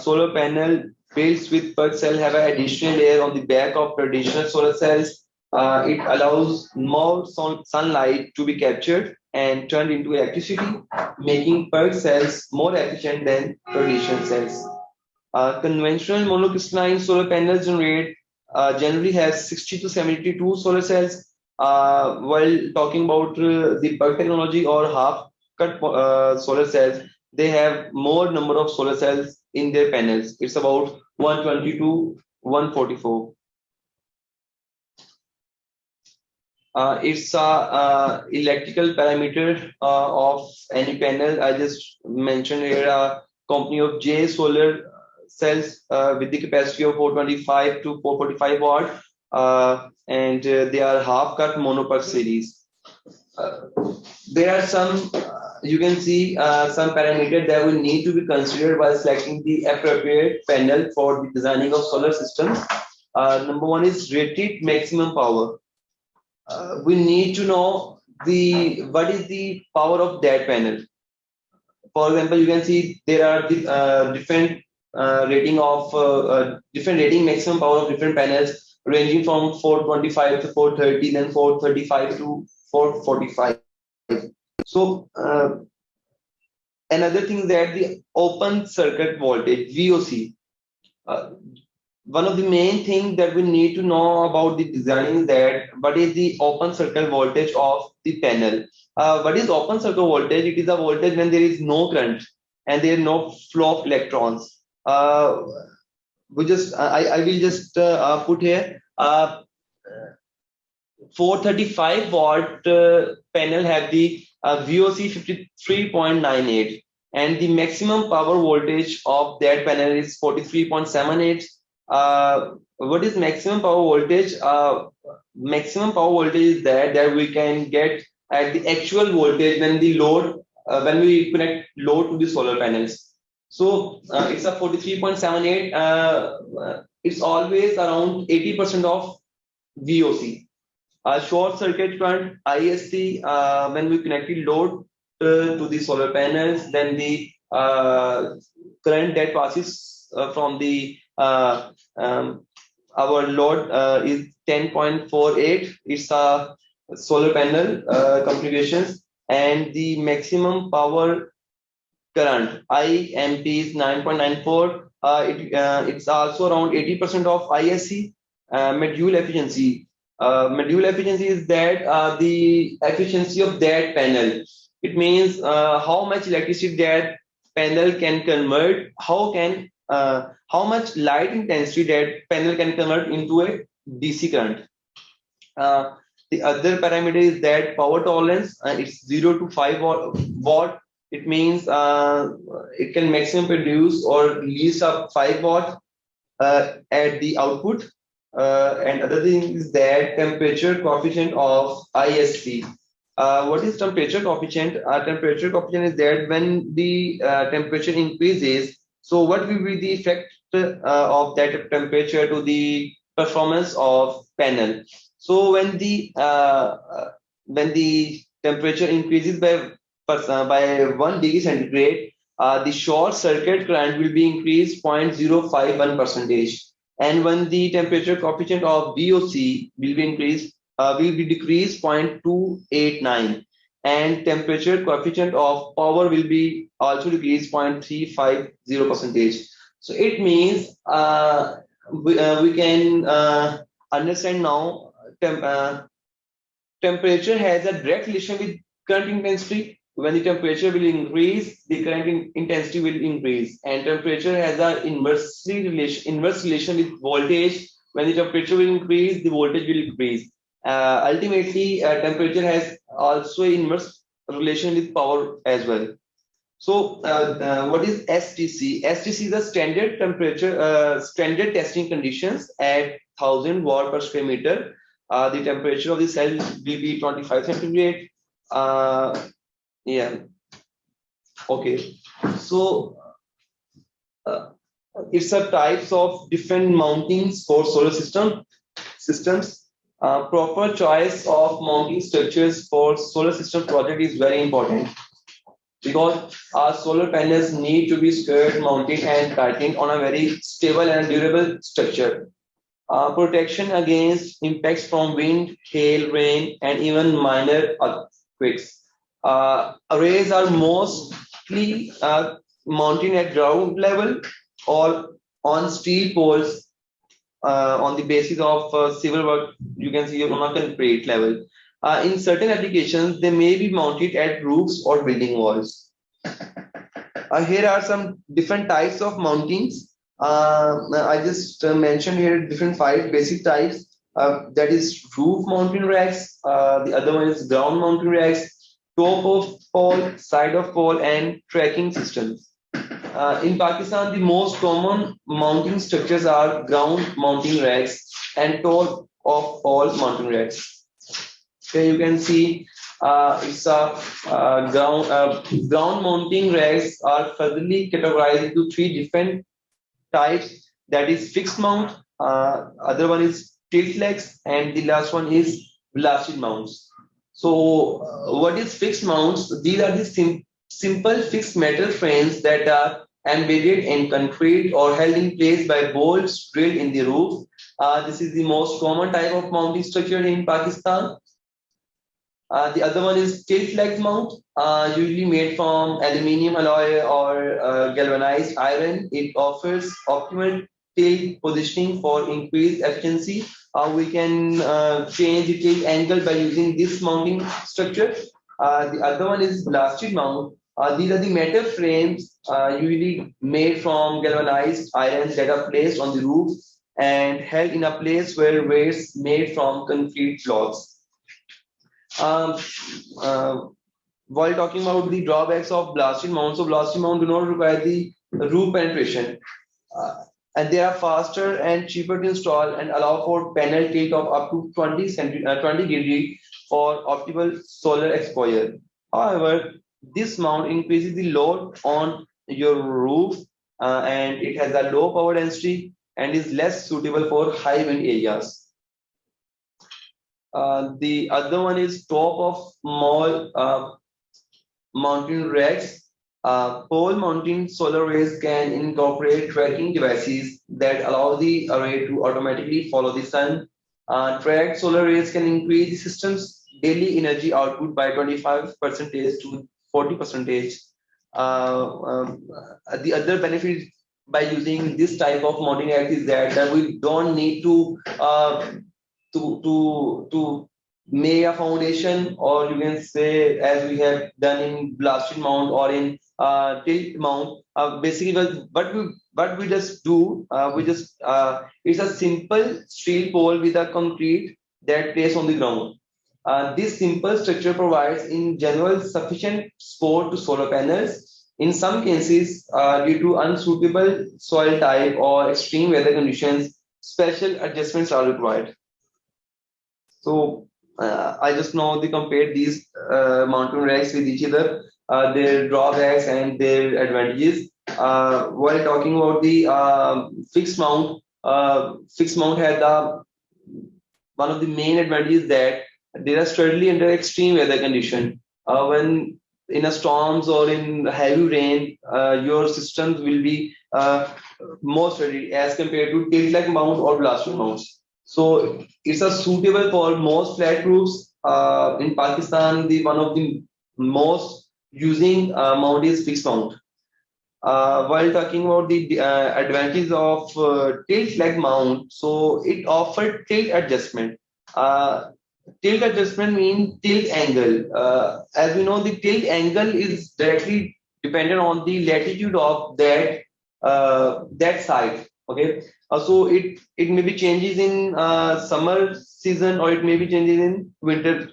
solar panel built with PERC cell have an additional layer on the back of traditional solar cells. It allows more sunlight to be captured and turned into electricity, making PERC cells more efficient than traditional cells. Conventional monocrystalline solar panels generally has 60 to 72 solar cells. While talking about the PERC technology or half-cut solar cells, they have more number of solar cells in their panels. It's about 120 to 144. It's a electrical parameter of any panel. I just mentioned here a company of J Solar cells with the capacity of 425 to 445 watt, and they are half-cut monoPERC series. There are some, you can see some parameters that will need to be considered while selecting the appropriate panel for the designing of solar systems. Number one is rated maximum power. We need to know what is the power of that panel. For example, you can see there are different rating of different rating maximum power of different panels, ranging from 425 to 430, then 435 to 445. So another thing is that the open circuit voltage, VOC. One of the main things that we need to know about the design is that what is the open circuit voltage of the panel. What is open circuit voltage? It is a voltage when there is no current and there is no flow of electrons. I will just put here 435 watt panel have the VOC 53.98, and the maximum power voltage of that panel is 43.78. What is maximum power voltage? Maximum power voltage is that we can get at the actual voltage when the load when we connect load to the solar panels. So it's a 43.78. It's always around 80% of VOC. Short circuit current ISC, when we connect the load to the solar panels, then the current that passes from the our load is 10.48. It's a solar panel configurations, and the maximum power current IMP is 9.94. It's also around 80% of ISC. Module efficiency. Module efficiency is that the efficiency of that panel. It means how much electricity that panel can convert. How much light intensity that panel can convert into a DC current. The other parameter is that power tolerance. It's 0 to 5 watt. It means it can maximum produce or release up 5 watt at the output. And other thing is that temperature coefficient of IST. What is temperature coefficient? Temperature coefficient is that when the temperature increases, so what will be the effect of that temperature to the performance of panel? So when the temperature increases by 1 degree centigrade, the short circuit current will be increased 0.051%. And when the temperature coefficient of VOC will be decreased 0.289, and temperature coefficient of power will be also decreased 0.350%. So it means we can understand now temperature has a direct relation with current intensity. When the temperature will increase, the current intensity will increase, and temperature has a inverse relation with voltage. When the temperature will increase, the voltage will increase. Ultimately, temperature has also inverse relation with power as well. So, what is STC? STC is the standard temperature, standard testing conditions at 1000 watt per square meter. The temperature of the cell will be 25 centigrade. Yeah. Okay. So it's a types of different mountings for solar systems. Proper choice of mounting structures for solar system project is very important, because our solar panels need to be secured, mounted, and tightened on a very stable and durable structure. Protection against impacts from wind, hail, rain, and even minor earthquakes. Arrays are mostly mounted at ground level or on steel poles on the basis of civil work. You can see on a concrete level. In certain applications, they may be mounted at roofs or building walls. Here are some different types of mountings. I just mentioned here different 5 basic types. That is roof mounting racks. The other one is ground mounting racks, top of pole, side of pole, and tracking systems. In Pakistan, the most common mounting structures are ground mounting racks and top of pole mounting racks. Okay, you can see it's a ground mounting racks are furtherly categorized into 3 different types. That is fixed mount, other one is tilt legs, and the last one is blasted mounts. So what is fixed mounts? These are the simple fixed metal frames that are embedded in concrete or held in place by bolts drilled in the roof. This is the most common type of mounting structure in Pakistan. The other one is tilt leg mount, usually made from aluminium alloy or galvanized iron. It offers optimal tilt positioning for increased efficiency. We can change the tilt angle by using this mounting structure. The other one is blasted mount. These are the metal frames usually made from galvanized irons that are placed on the roof and held in a place where weights made from concrete blocks. While talking about the drawbacks of blasted mount, so blasted mount do not require the roof penetration, and they are faster and cheaper to install and allow for panel tilt of up to 20 degree for optimal solar exposure. However, this mount increases the load on your roof and it has a low power density and is less suitable for high wind areas. The other one is top of mall mounting racks. Pole mounting solar arrays can incorporate tracking devices that allow the array to automatically follow the sun. Tracked solar arrays can increase the system's daily energy output by 25% to 40%. The other benefit by using this type of mounting rack is that we don't need to make a foundation, or you can say as we have done in blasted mount or in tilt mount. Basically what we just do, it's a simple steel pole with a concrete that placed on the ground. This simple structure provides in general sufficient support to solar panels. In some cases, due to unsuitable soil type or extreme weather conditions, special adjustments are required. So I just now they compared these mountain racks with each other, their drawbacks and their advantages. While talking about the fixed mount had the one of the main advantages that they are steadily under extreme weather condition. When in a storms or in heavy rain, your systems will be more steady as compared to tilt-like mount or blasted mounts. So it's a suitable for most flat roofs. In Pakistan, the one of the most using mount is fixed mount. While talking about the advantage of tilt leg mount, so it offered tilt adjustment. Tilt adjustment means tilt angle. As we know, the tilt angle is directly dependent on the latitude of that side. Okay, so it may be changes in summer season or it may be changes in winter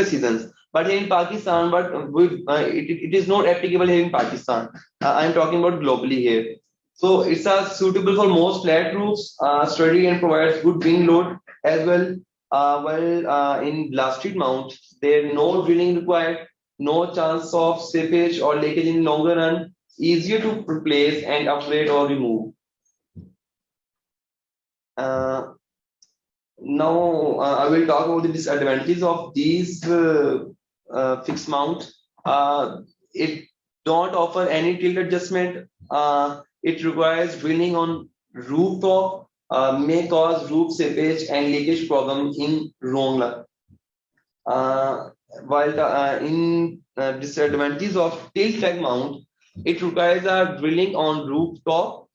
seasons. But here in Pakistan, it is not applicable here in Pakistan. I'm talking about globally here. So it's suitable for most flat roofs, sturdy and provides good wind load as well. In blasted mount, there no drilling required, no chance of seepage or leakage in longer run, easier to replace and upgrade or remove. Now I will talk about the disadvantages of these fixed mount. It don't offer any tilt adjustment. It requires drilling on rooftop, may cause roof seepage and leakage problem in long run. In disadvantages of tilt leg mount, it requires a drilling on rooftop.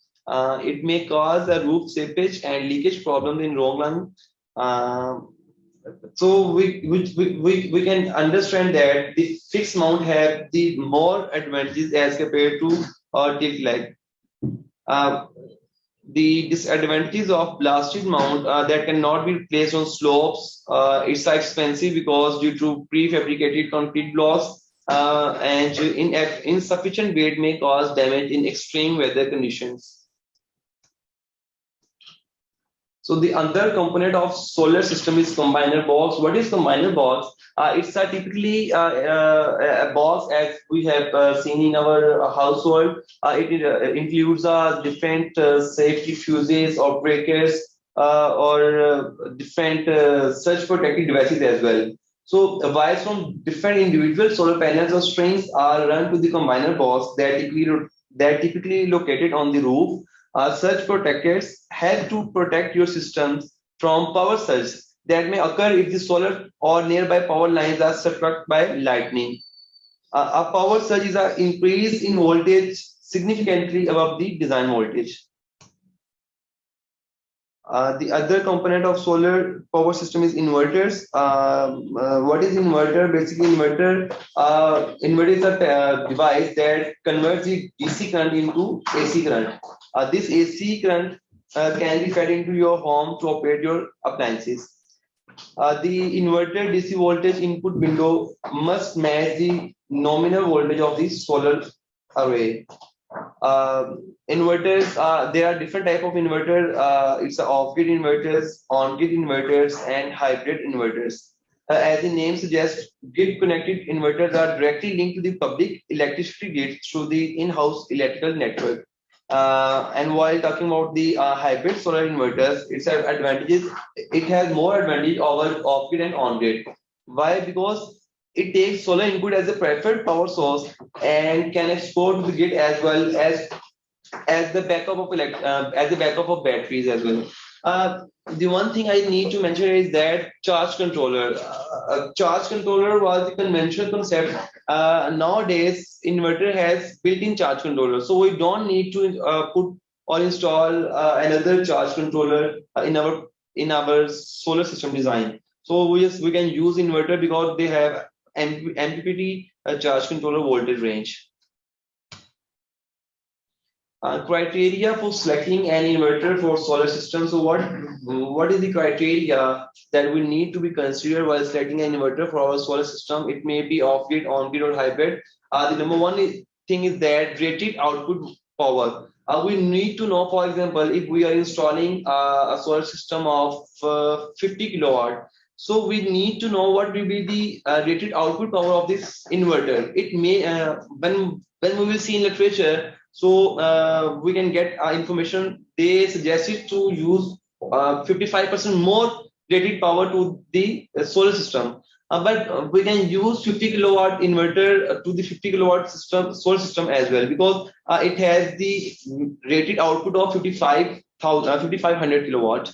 It may cause a roof seepage and leakage problem in long run. So we can understand that the fixed mount have the more advantages as compared to tilt leg. The disadvantages of blasted mount that cannot be placed on slopes. It's expensive because due to prefabricated concrete blocks and insufficient weight may cause damage in extreme weather conditions. So the other component of solar system is combiner box. What is combiner box? It's typically a box as we have seen in our household. It includes different safety fuses or breakers or different surge protective devices as well. So wires from different individual solar panels or strings are run to the combiner box that typically located on the roof. Such protectors help to protect your systems from power surges that may occur if the solar or nearby power lines are struck by lightning. A power surge is an increase in voltage significantly above the design voltage. The other component of solar power system is inverters. What is inverter? Basically, inverter is a device that converts the DC current into AC current. This AC current can be fed into your home to operate your appliances. The inverter DC voltage input window must match the nominal voltage of the solar array. Inverters, there are different type of inverter. It's off-grid inverters, on-grid inverters, and hybrid inverters. As the name suggests, grid-connected inverters are directly linked to the public electricity grid through the in-house electrical network. And while talking about the hybrid solar inverters, its advantages, it has more advantage over off-grid and on-grid. Why? Because it takes solar input as a preferred power source and can export to the grid as well as the backup of batteries as well. The one thing I need to mention is that charge controller. Charge controller was the conventional concept. Nowadays, inverter has built-in charge controller, so we don't need to put or install another charge controller in our solar system design. So we can use inverter because they have MPPT charge controller voltage range. Criteria for selecting an inverter for solar system. So what is the criteria that we need to be considered while selecting an inverter for our solar system? It may be off-grid, on-grid, or hybrid. The number one thing is that rated output power. We need to know, for example, if we are installing a solar system of 50 kilowatt, so we need to know what will be the rated output power of this inverter. It may when we will see in literature, so we can get information. They suggested to use 55% more rated power to the solar system. But we can use 50 kilowatt inverter to the 50 kilowatt system, solar system as well, because it has the rated output of 5500 kilowatt.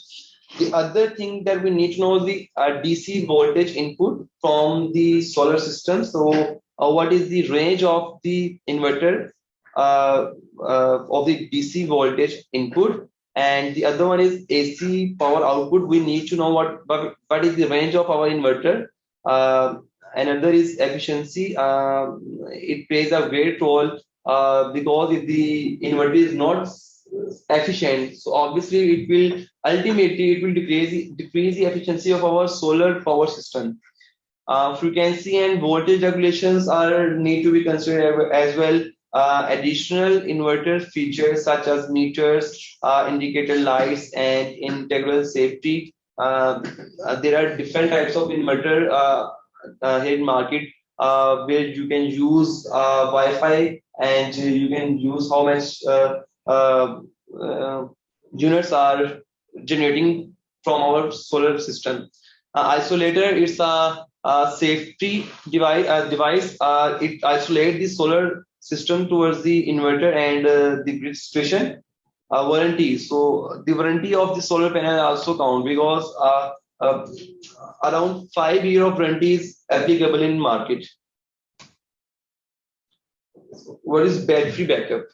The other thing that we need to know is the DC voltage input from the solar system. So what is the range of the inverter of the DC voltage input? And the other one is AC power output. We need to know what is the range of our inverter. Another is efficiency. It plays a great role because if the inverter is not efficient, so obviously it will ultimately decrease the efficiency of our solar power system. Frequency and voltage regulations are need to be considered as well. Additional inverter features such as meters, indicator lights, and integral safety. There are different types of inverter here in market where you can use Wi-Fi, and you can use how much units are generating from our solar system. Isolator, it's a safety device. It isolates the solar system towards the inverter and the grid situation. Warranty. So the warranty of the solar panel also count, because around 5 years of warranty is applicable in market. What is battery backup?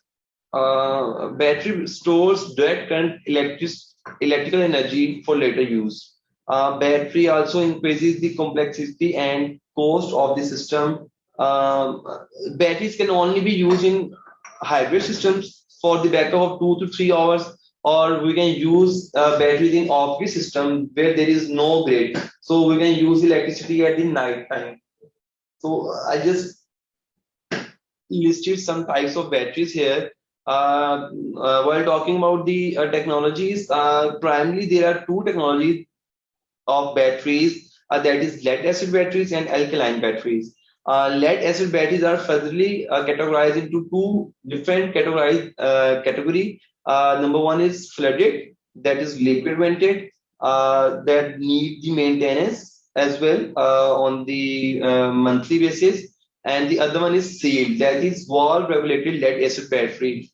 Battery stores direct current electrical energy for later use. Battery also increases the complexity and cost of the system. Batteries can only be used in hybrid systems for the backup of 2 to 3 hours, or we can use batteries in off-grid system where there is no grid. So we can use electricity at the night time. So I just listed some types of batteries here. While talking about the technologies, primarily there are two technologies of batteries, that is lead acid batteries and alkaline batteries. Lead acid batteries are furtherly categorized into two different category. Number one is flooded, that is liquid vented, that need the maintenance as well on the monthly basis. And the other one is sealed, that is valve regulated lead acid battery.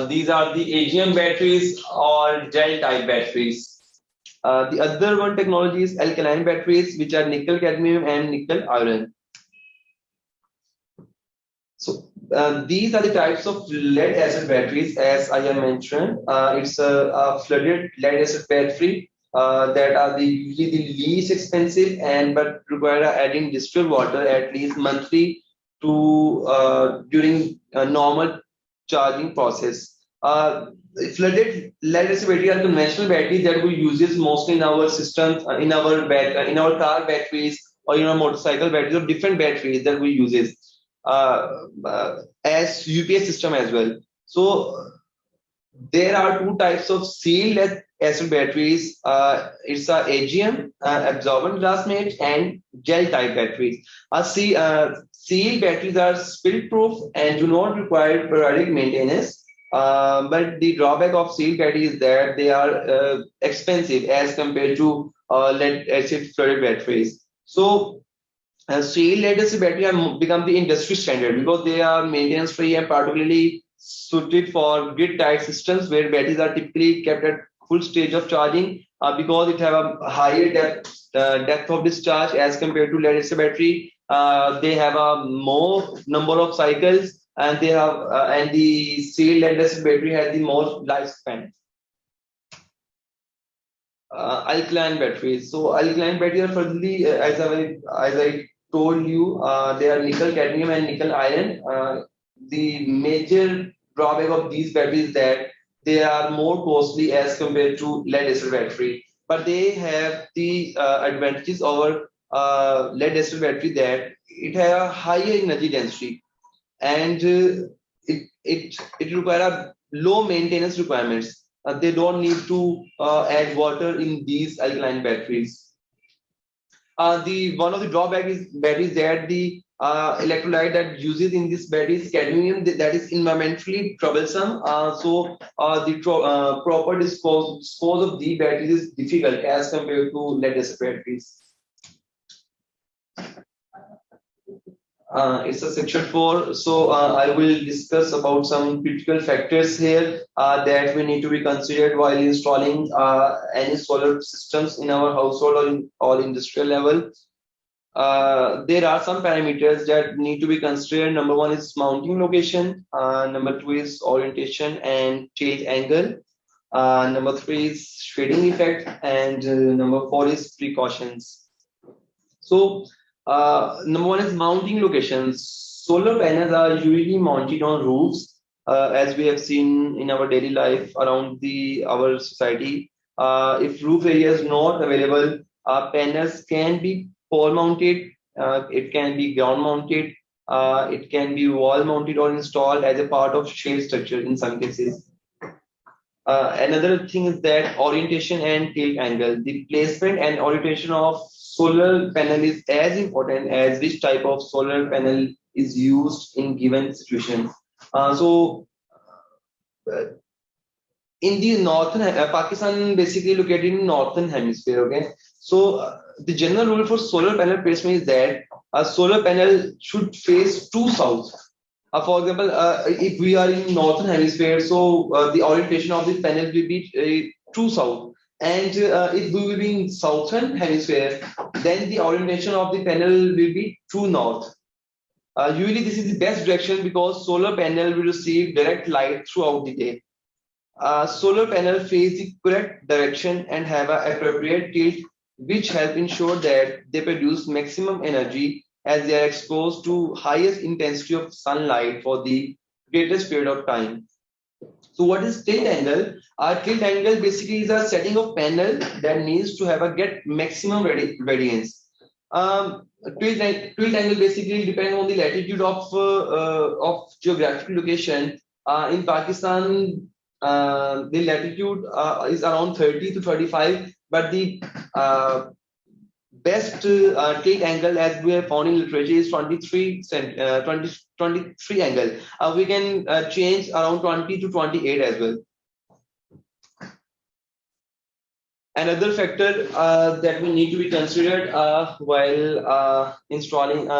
These are the AGM batteries or gel type batteries. The other one technology is alkaline batteries, which are nickel cadmium and nickel iron. So these are the types of lead acid batteries, as I have mentioned. It's a flooded lead acid battery that are usually the least expensive and but require adding distilled water at least monthly to during a normal charging process. Flooded lead acid batteries are conventional batteries that we use mostly in our systems, in our car batteries or in our motorcycle batteries, or different batteries that we use as UPS system as well. So there are two types of sealed lead acid batteries. It's a AGM, absorbent glass mate, and gel type batteries. Sealed batteries are spill proof and do not require periodic maintenance. But the drawback of sealed batteries is that they are expensive as compared to lead acid flooded batteries. So sealed lead acid battery have become the industry standard because they are maintenance free and particularly suited for grid tied systems where batteries are typically kept at full stage of charging because it have a higher depth of discharge as compared to lead acid battery. They have a more number of cycles, and they have and the sealed lead acid battery has the most lifespan. Alkaline batteries. So alkaline batteries are furtherly, as I told you, they are nickel cadmium and nickel iron. The major drawback of these batteries is that they are more costly as compared to lead acid battery, but they have the advantages over lead acid battery that it has a higher energy density, and it require a low maintenance requirements. They don't need to add water in these alkaline batteries. The one of the drawback is batteries that the electrolyte that uses in this battery is cadmium, that is environmentally troublesome. So the proper dispose of the batteries is difficult as compared to lead acid batteries. It's a section 4, so I will discuss about some critical factors here that we need to be considered while installing any solar systems in our household or in all industrial level. There are some parameters that need to be considered. Number 1 is mounting location. Number 2 is orientation and tilt angle. Number 3 is shading effect, and number 4 is precautions. So number 1 is mounting locations. Solar panels are usually mounted on roofs, as we have seen in our daily life around our society. If roof area is not available, panels can be pole mounted, it can be ground mounted, it can be wall mounted or installed as a part of shade structure in some cases. Another thing is that orientation and tilt angle. The placement and orientation of solar panel is as important as which type of solar panel is used in given situation. In the northern Pakistan, basically located in northern hemisphere. Okay, so the general rule for solar panel placement is that a solar panel should face true south. For example, if we are in northern hemisphere, so the orientation of the panel will be true south, and if we will be in southern hemisphere, then the orientation of the panel will be true north. Usually this is the best direction because solar panel will receive direct light throughout the day. Solar panel face the correct direction and have an appropriate tilt, which help ensure that they produce maximum energy as they are exposed to highest intensity of sunlight for the greatest period of time. So what is tilt angle? Tilt angle basically is a setting of panel that needs to have a get maximum radiance. Tilt angle basically depends on the latitude of geographic location. In Pakistan, the latitude is around 30 to 35, but the best tilt angle as we have found in literature is 23 angle. We can change around 20 to 28 as well. Another factor that we need to be considered while installing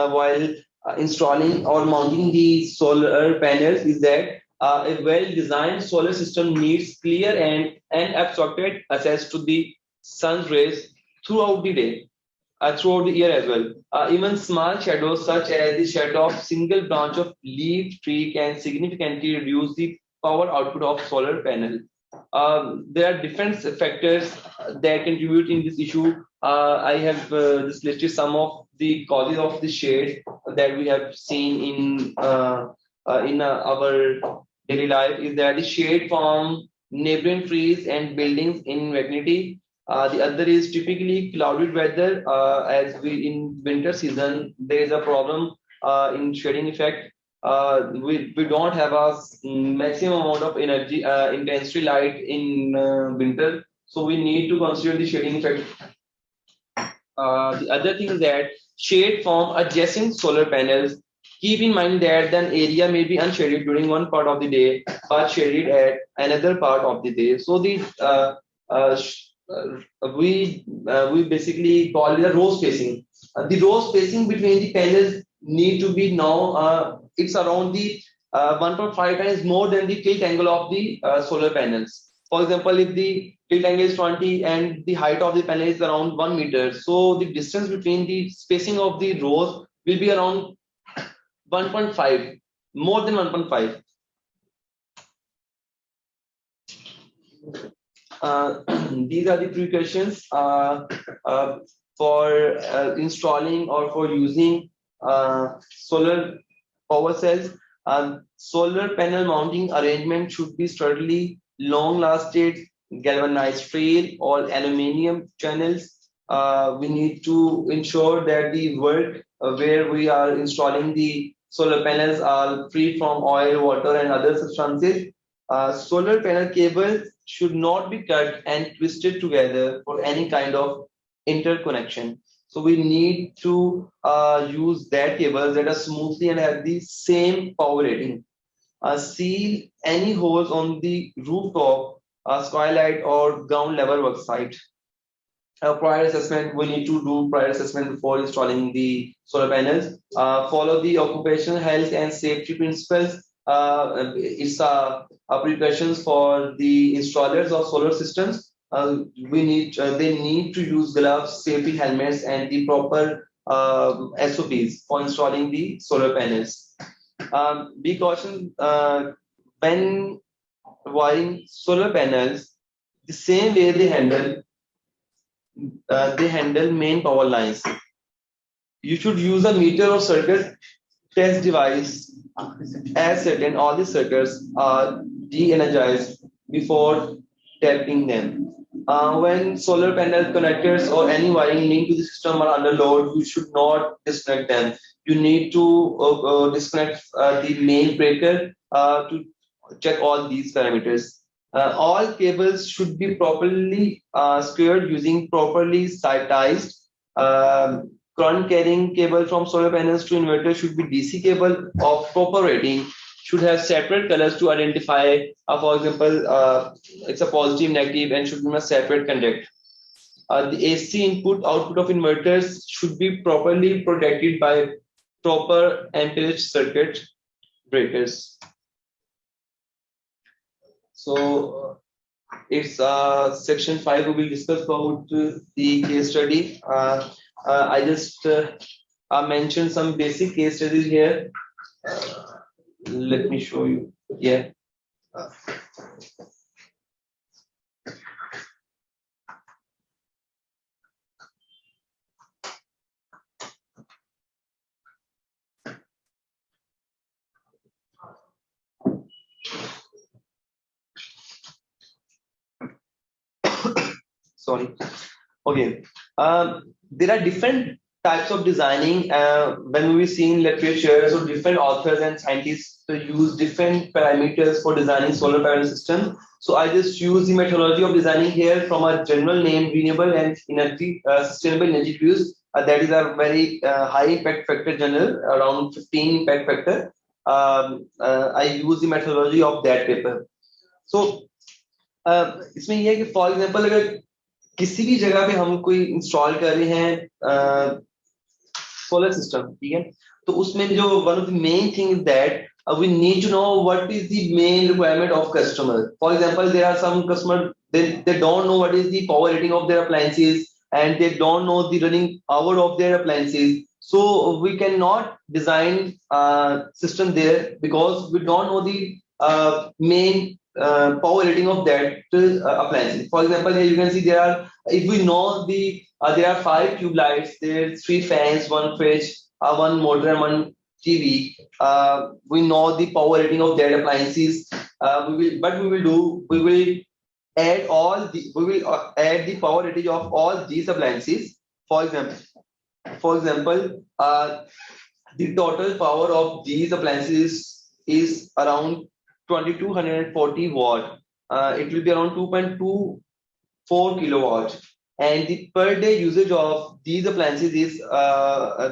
or mounting the solar panels is that a well-designed solar system needs clear and unobstructed access to the sun's rays throughout the day, throughout the year as well. Even small shadows such as the shadow of single branch of leaf tree can significantly reduce the power output of solar panel. There are different factors that contribute in this issue. I have just listed some of the causes of the shade that we have seen in our daily life. Is that the shade from neighboring trees and buildings in vicinity. The other is typically clouded weather. As we in winter season, there is a problem in shading effect. We don't have a maximum amount of energy intensity light in winter, so we need to consider the shading effect. The other thing is that shade from adjacent solar panels. Keep in mind that an area may be unshaded during one part of the day, but shaded at another part of the day. So the we basically call it a row spacing. The row spacing between the panels need to be now it's around the 1.5 times more than the tilt angle of the solar panels. For example, if the tilt angle is 20 and the height of the panel is around 1 meter, so the distance between the spacing of the rows will be around 1.5, more than 1.5. These are the precautions for installing or for using solar power cells. Solar panel mounting arrangement should be sturdily, long-lasted, galvanized rail or aluminium channels. We need to ensure that the work where we are installing the solar panels are free from oil, water, and other substances. Solar panel cables should not be cut and twisted together for any kind of interconnection. So we need to use that cables that are smoothly and have the same power rating. Seal any holes on the rooftop, skylight, or ground level work site. Prior assessment, we need to do prior assessment before installing the solar panels. Follow the occupational health and safety principles. It's a precautions for the installers of solar systems. They need to use gloves, safety helmets, and the proper SOPs for installing the solar panels. Be cautioned when wiring solar panels, the same way they handle main power lines. You should use a meter or circuit test device as certain all the circuits are de-energized before tapping them. When solar panel connectors or any wiring linked to the system are under load, you should not disconnect them. You need to disconnect the main breaker to check all these parameters. All cables should be properly secured using properly sized. Current carrying cable from solar panels to inverter should be DC cable of proper rating, should have separate colors to identify, for example, it's a positive, negative, and should be a separate conduct. The AC input output of inverters should be properly protected by proper amperage circuit breakers. So it's section 5. We will discuss about the case study. I just mentioned some basic case studies here. Let me show you. Yeah. Sorry. Okay. There are different types of designing. When we see in literature, so different authors and scientists use different parameters for designing solar panel systems. So I just use the methodology of designing here from a general name, renewable and energy, sustainable energy use. That is a very high impact factor general, around 15 impact factor. I use the methodology of that paper. So इसमें यह है कि for example अगर किसी भी जगह पे हम कोई इंस्टॉल कर रहे हैं सोलर सिस्टम, ठीक है, तो उसमें जो one of the main thing is that we need to know what is the main requirement of customer. For example, there are some customers they don't know what is the power rating of their appliances and they don't know the running hour of their appliances. So we cannot design system there because we don't know the main power rating of that appliances. For example, here you can see there are, if we know there are 5 tube lights, there are 3 fans, 1 fridge, 1 motor and 1 TV. We know the power rating of that appliances. We will add the power rating of all these appliances. For example, the total power of these appliances is around 2240 watt. It will be around 2.24 kilowatt. And the per day usage of these appliances is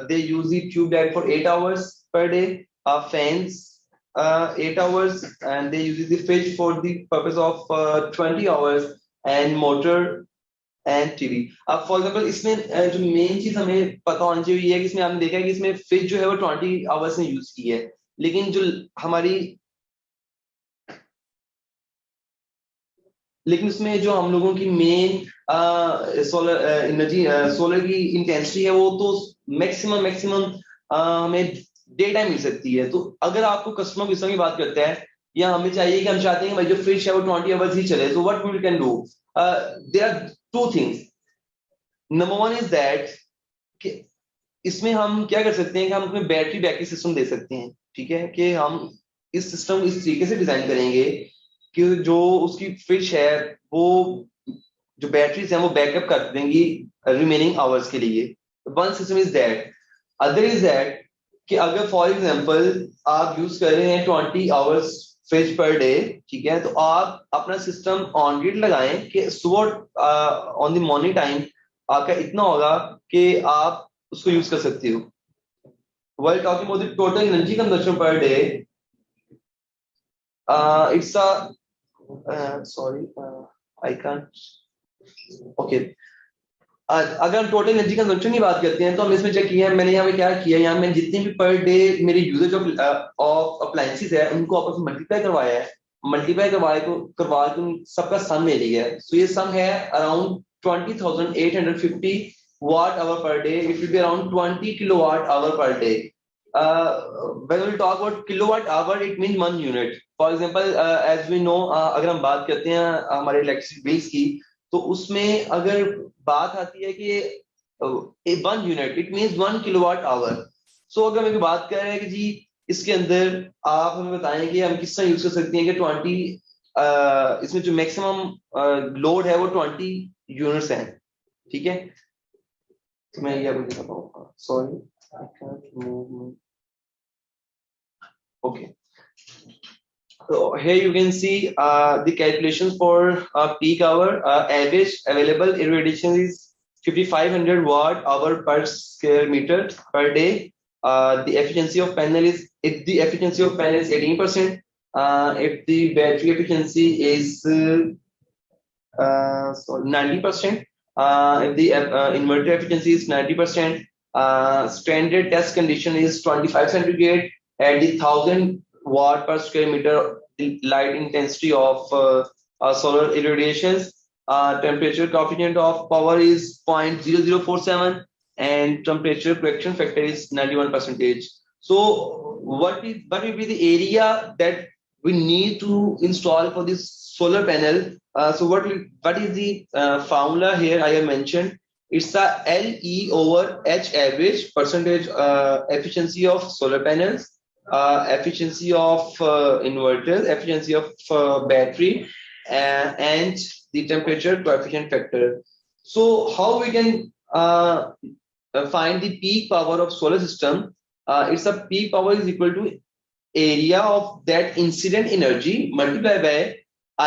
they use the tube light for 8 hours per day, fans 8 hours, and they use the fridge for the purpose of 20 hours, and motor and TV. अब for example इसमें जो main चीज हमें पता होनी चाहिए ये है कि इसमें हमने देखा है कि इसमें fridge जो है वो 20 hours में यूज की है, लेकिन उसमें जो हम लोगों की मेन सोलर एनर्जी सोलर की इंटेंसिटी है वो तो मैक्सिमम हमें डे टाइम मिल सकती है. तो अगर आपको कस्टमर की बात करते हैं या हमें चाहिए कि हम चाहते हैं कि भाई जो फ्रिज है वो 20 आवर्स ही चले, so what we can do, there are 2 things. Number 1 is that कि इसमें हम क्या कर सकते हैं कि हम अपने बैटरी बैकअप सिस्टम दे सकते हैं, ठीक है, कि हम इस सिस्टम इस तरीके से डिजाइन करेंगे कि जो उसकी फिश है वो जो बैटरीज हैं वो बैकअप कर देंगी रिमेनिंग आवर्स के लिए. One system is that. Other is that कि अगर फॉर एग्जांपल आप यूज कर रहे हैं 20 आवर्स फिश पर डे, ठीक है, तो आप अपना सिस्टम ऑन ग्रिड लगाएं कि सुबह ऑन द मॉर्निंग टाइम आपका इतना होगा कि आप उसको यूज कर सकते हो. While talking about the total energy consumption per day, it's a sorry, I can't. Okay. अगर हम टोटल एनर्जी कंजम्पशन की बात करते हैं तो हम इसमें चेक किया है, मैंने यहाँ पे क्या किया, यहाँ मैंने जितने भी पर डे मेरे यूजेज ऑफ अप्लायंसेस है उनको आपस में मल्टीप्लाई करवाया है. मल्टीप्लाई करवा के सबका सम ले लिया है. सो ये सम है around 20,850 watt hour per day. It will be around 20 kilowatt hour per day. When we talk about kilowatt hour, it means 1 unit. For example, as we know, अगर हम बात करते हैं हमारे इलेक्ट्रिसिटी बिल्स की, तो उसमें अगर बात आती है कि 1 unit it means 1 kilowatt hour. So अगर हम बात कर रहे हैं कि जी इसके अंदर आप हमें बताएं कि हम किस तरह यूज कर सकते हैं कि 20 इसमें जो मैक्सिमम लोड है वो 20 यूनिट्स हैं. ठीक है, तो मैं ये आपको दिखाता हूँ. Sorry, I can't move. Okay, so here you can see the calculations for peak hour. Average available irradiation is 5500 watt hour per square meter per day. The efficiency of panel is, if the efficiency of panel is 18%, if the battery efficiency is 90%, if the inverter efficiency is 90%, standard test condition is 25 centigrade at the 1000 watt per square meter light intensity of solar irradiations. Temperature coefficient of power is 0.0047 and temperature correction factor is 91%. So what will be the area that we need to install for this solar panel? So what is the formula here I have mentioned? It's the LE over H average, percentage efficiency of solar panels, efficiency of inverters, efficiency of battery, and the temperature coefficient factor. So how we can find the peak power of solar system? It's a peak power is equal to area of that incident energy multiplied by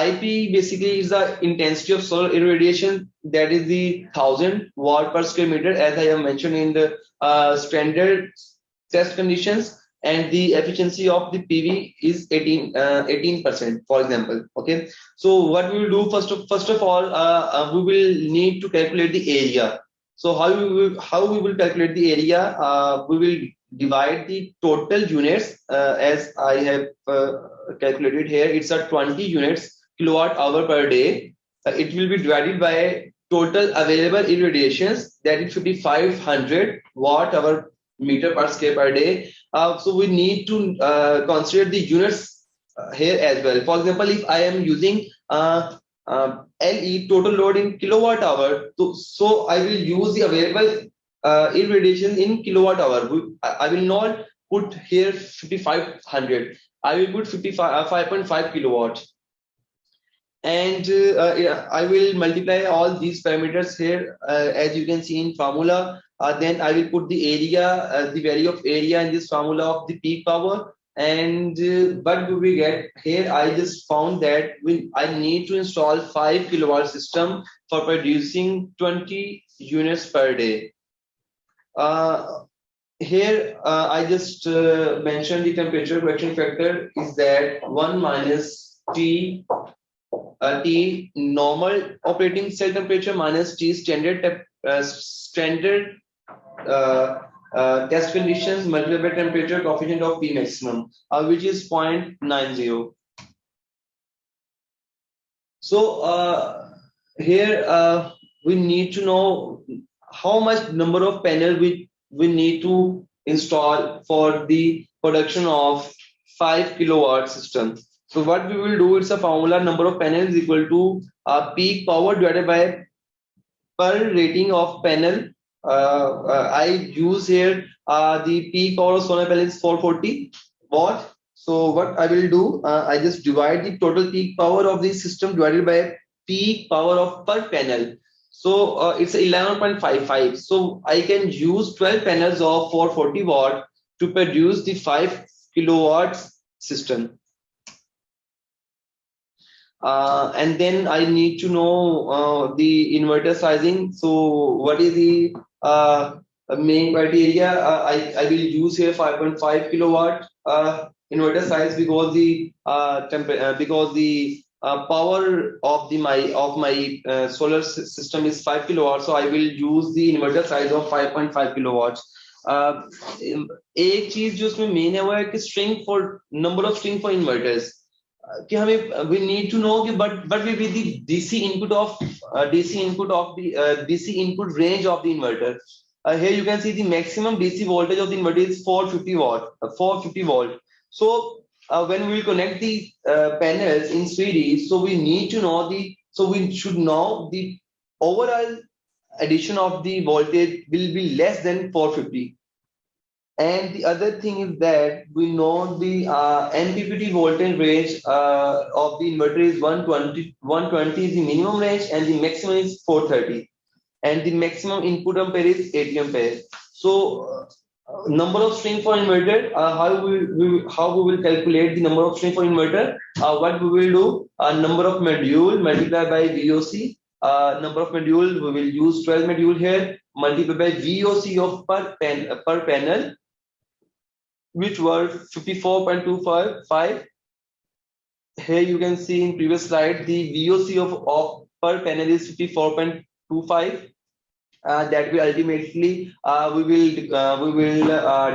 IP. Basically is the intensity of solar irradiation, that is the 1000 watt per square meter, as I have mentioned in the standard test conditions, and the efficiency of the PV is 18%, for example. Okay, so what we will do first of all, we will need to calculate the area. So how we will calculate the area? We will divide the total units as I have calculated here. It's a 20 units kilowatt hour per day. It will be divided by total available irradiations, that is 5500 watt hour meter per square per day. So we need to consider the units here as well. For example, if I am using LE, total load in kilowatt hour, so I will use the available irradiation in kilowatt hour. I will not put here 5500. I will put 5.5 kilowatt. And I will multiply all these parameters here as you can see in formula. Then I will put the area, the value of area in this formula of the peak power. And what do we get here? I just found that I need to install 5 kilowatt system for producing 20 units per day. Here I just mentioned the temperature correction factor is that 1 minus T normal operating cell temperature minus T standard test conditions multiplied by temperature coefficient of P maximum, which is 0.90. So here we need to know how much number of panels we need to install for the production of 5 kilowatt system. So what we will do, it's a formula, number of panels is equal to peak power divided by per rating of panel. I use here the peak power of solar panel is 440 watt. So what I will do, I just divide the total peak power of the system divided by peak power of per panel. So it's 11.55. So I can use 12 panels of 440 watt to produce the 5 kilowatts system. And then I need to know the inverter sizing. So what is the main criteria? I will use here 5.5 kilowatt inverter size because the power of my solar system is 5 kilowatts. So I will use the inverter size of 5.5 kilowatts. एक चीज जो उसमें main है वो है कि string for number of string for inverters कि हमें we need to know कि but will be the DC input of the DC input range of the inverter. Here you can see the maximum DC voltage of the inverter is 450 volt. So when we will connect the panels in series, so we need to know we should know the overall addition of the voltage will be less than 450. And the other thing is that we know the MPPT voltage range of the inverter is 120. 120 is the minimum range and the maximum is 430. And the maximum input ampere is 80 ampere. So number of string for inverter, how we will calculate the number of string for inverter? What we will do, number of module multiplied by VOC. Number of module, we will use 12 module here, multiplied by VOC of per panel, which were 54.25. Here you can see in previous slide the VOC of per panel is 54.25. That will ultimately we will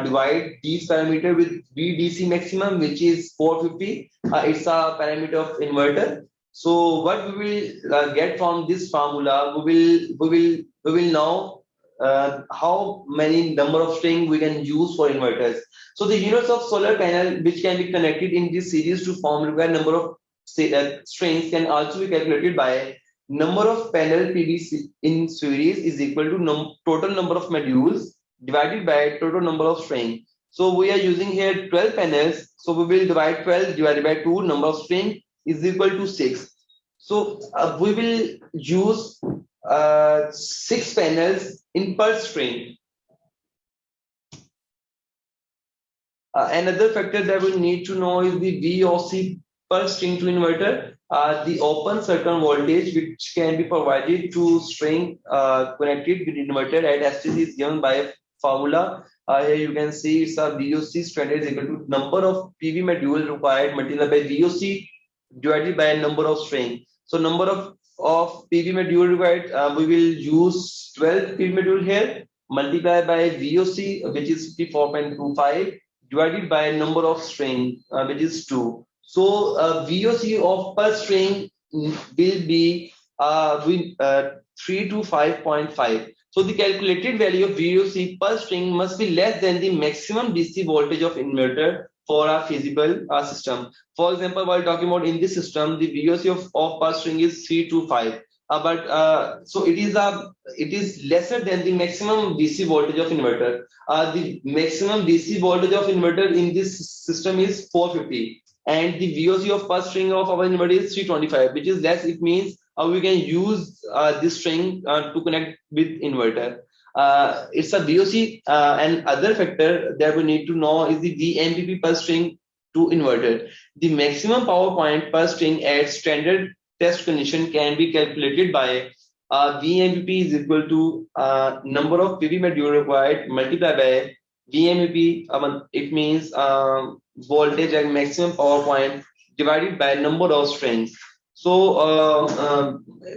divide these parameter with VDC maximum, which is 450. It's a parameter of inverter. So what we will get from this formula, we will know how many number of string we can use for inverters. So the units of solar panel which can be connected in this series to form required number of strings can also be calculated by number of panel PV in series is equal to total number of modules divided by total number of string. So we are using here 12 panels. So we will divide 12 divided by 2, number of string is equal to 6. So we will use 6 panels in per string. Another factor that we need to know is the VOC per string to inverter. The open circuit voltage which can be provided to string connected with inverter at STC is given by a formula. Here you can see it's a VOC standard is equal to number of PV module required multiplied by VOC divided by number of string. So number of PV module required, we will use 12 PV module here multiplied by VOC which is 54.25 divided by number of string which is 2. So VOC of per string will be 3 to 5.5. So the calculated value of VOC per string must be less than the maximum DC voltage of inverter for a feasible system. For example, while talking about in this system, the VOC of per string is 3 to 5. So it is lesser than the maximum DC voltage of inverter. The maximum DC voltage of inverter in this system is 450. And the VOC of per string of our inverter is 325, which is less. It means we can use this string to connect with inverter. It's a VOC and other factor that we need to know is the VMPP per string to inverter. The maximum power point per string at standard test condition can be calculated by VMPP is equal to number of PV module required multiplied by VMPP. It means voltage at maximum power point divided by number of strings. So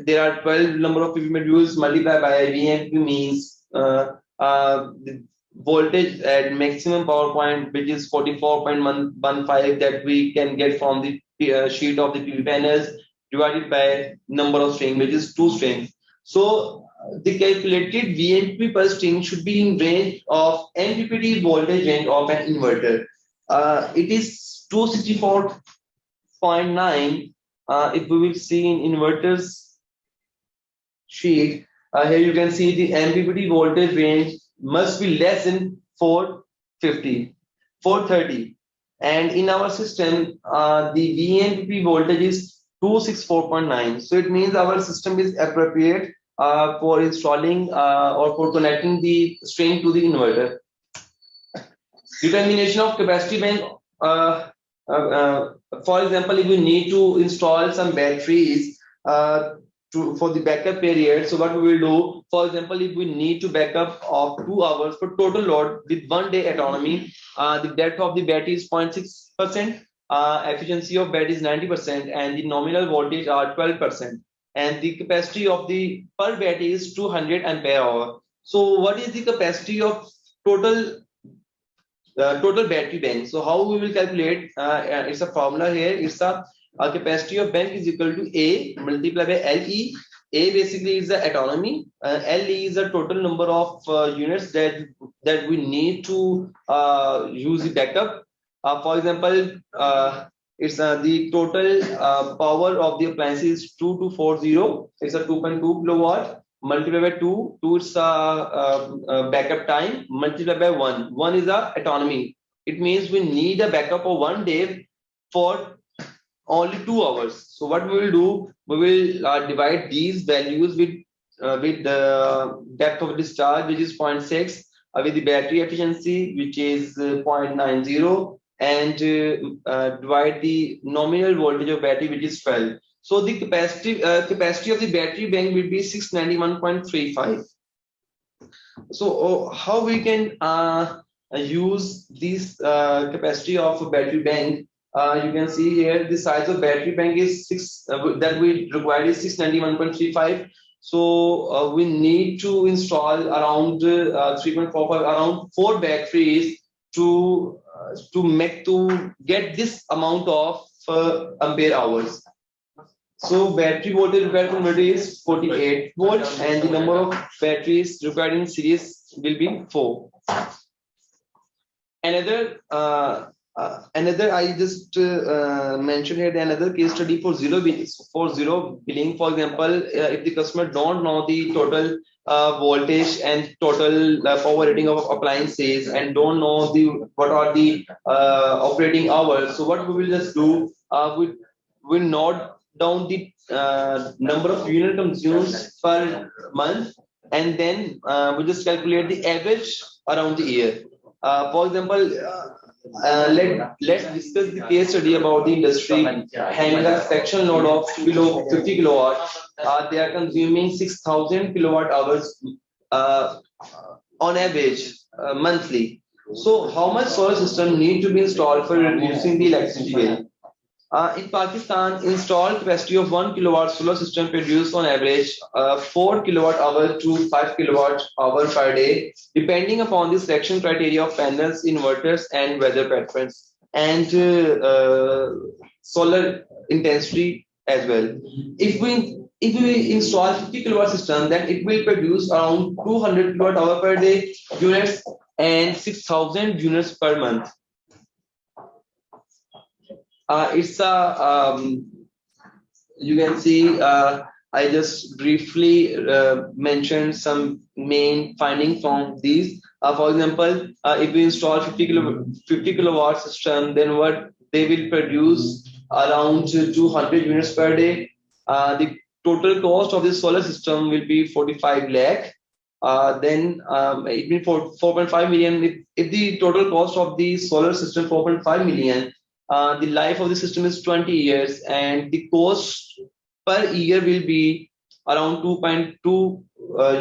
there are 12 number of PV modules multiplied by VMPP means the voltage at maximum power point, which is 44.15 that we can get from the sheet of the PV panels divided by number of string, which is 2 strings. So the calculated VMPP per string should be in range of MPPT voltage range of an inverter. It is 264.9. If we will see in inverters sheet, here you can see the MPPT voltage range must be less than 430. and in our system, the VNPP voltage is 264.9. So it means our system is appropriate for installing or for connecting the string to the inverter. Determination of capacity bank. For example, if you need to install some batteries for the backup period, so what we will do, for example, if we need to backup of 2 hours for total load with 1 day autonomy, the depth of the battery is 0.6%, efficiency of battery is 90%, and the nominal voltage are 12%, and the capacity of the per battery is 200 ampere hour. So what is the capacity of total battery bank? So how we will calculate? It's a formula here. It's a capacity of bank is equal to A multiplied by LE. A basically is the autonomy. LE is the total number of units that we need to use the backup. For example, it's the total power of the appliance is 2240. It's a 2.2 kilowatt. Multiplied by 2 is backup time, multiplied by 1 is the autonomy. It means we need a backup of 1 day for only 2 hours. So what we will do, we will divide these values with the depth of discharge, which is 0.6, with the battery efficiency, which is 0.90, and divide the nominal voltage of battery, which is 12. So the capacity of the battery bank will be 691.35. So how we can use this capacity of a battery bank? You can see here the size of battery bank is that we require is 691.35. So we need to install around 3.45, around 4 batteries to get this amount of ampere hours. So battery voltage required converter is 48 volts, and the number of batteries required in series will be 4. Another I just mentioned here another case study for zero billing. For example, if the customer don't know the total voltage and total power rating of appliances and don't know what are the operating hours, so what we will just do, we will note down the number of unit consumed per month, and then we just calculate the average around the year. For example, let's discuss the case study about the industry having a section load of below 50 kilowatt. They are consuming 6,000 kilowatt hours on average monthly. So how much solar system need to be installed for reducing the electricity bill? In Pakistan, installed capacity of 1 kilowatt solar system produce on average 4 kilowatt hour to 5 kilowatt hour per day, depending upon the selection criteria of panels, inverters, and weather patterns, and solar intensity as well. If we install 50 kilowatt system, then it will produce around 200 kilowatt hour per day units and 6,000 units per month. It's a you can see I just briefly mentioned some main findings from these. For example, if we install 50 kilowatt system, then what they will produce around 200 units per day. The total cost of this solar system will be 45 lakh. Then it means 4.5 million. If the total cost of the solar system 4.5 million, the life of the system is 20 years, and the cost per year will be around 2.2.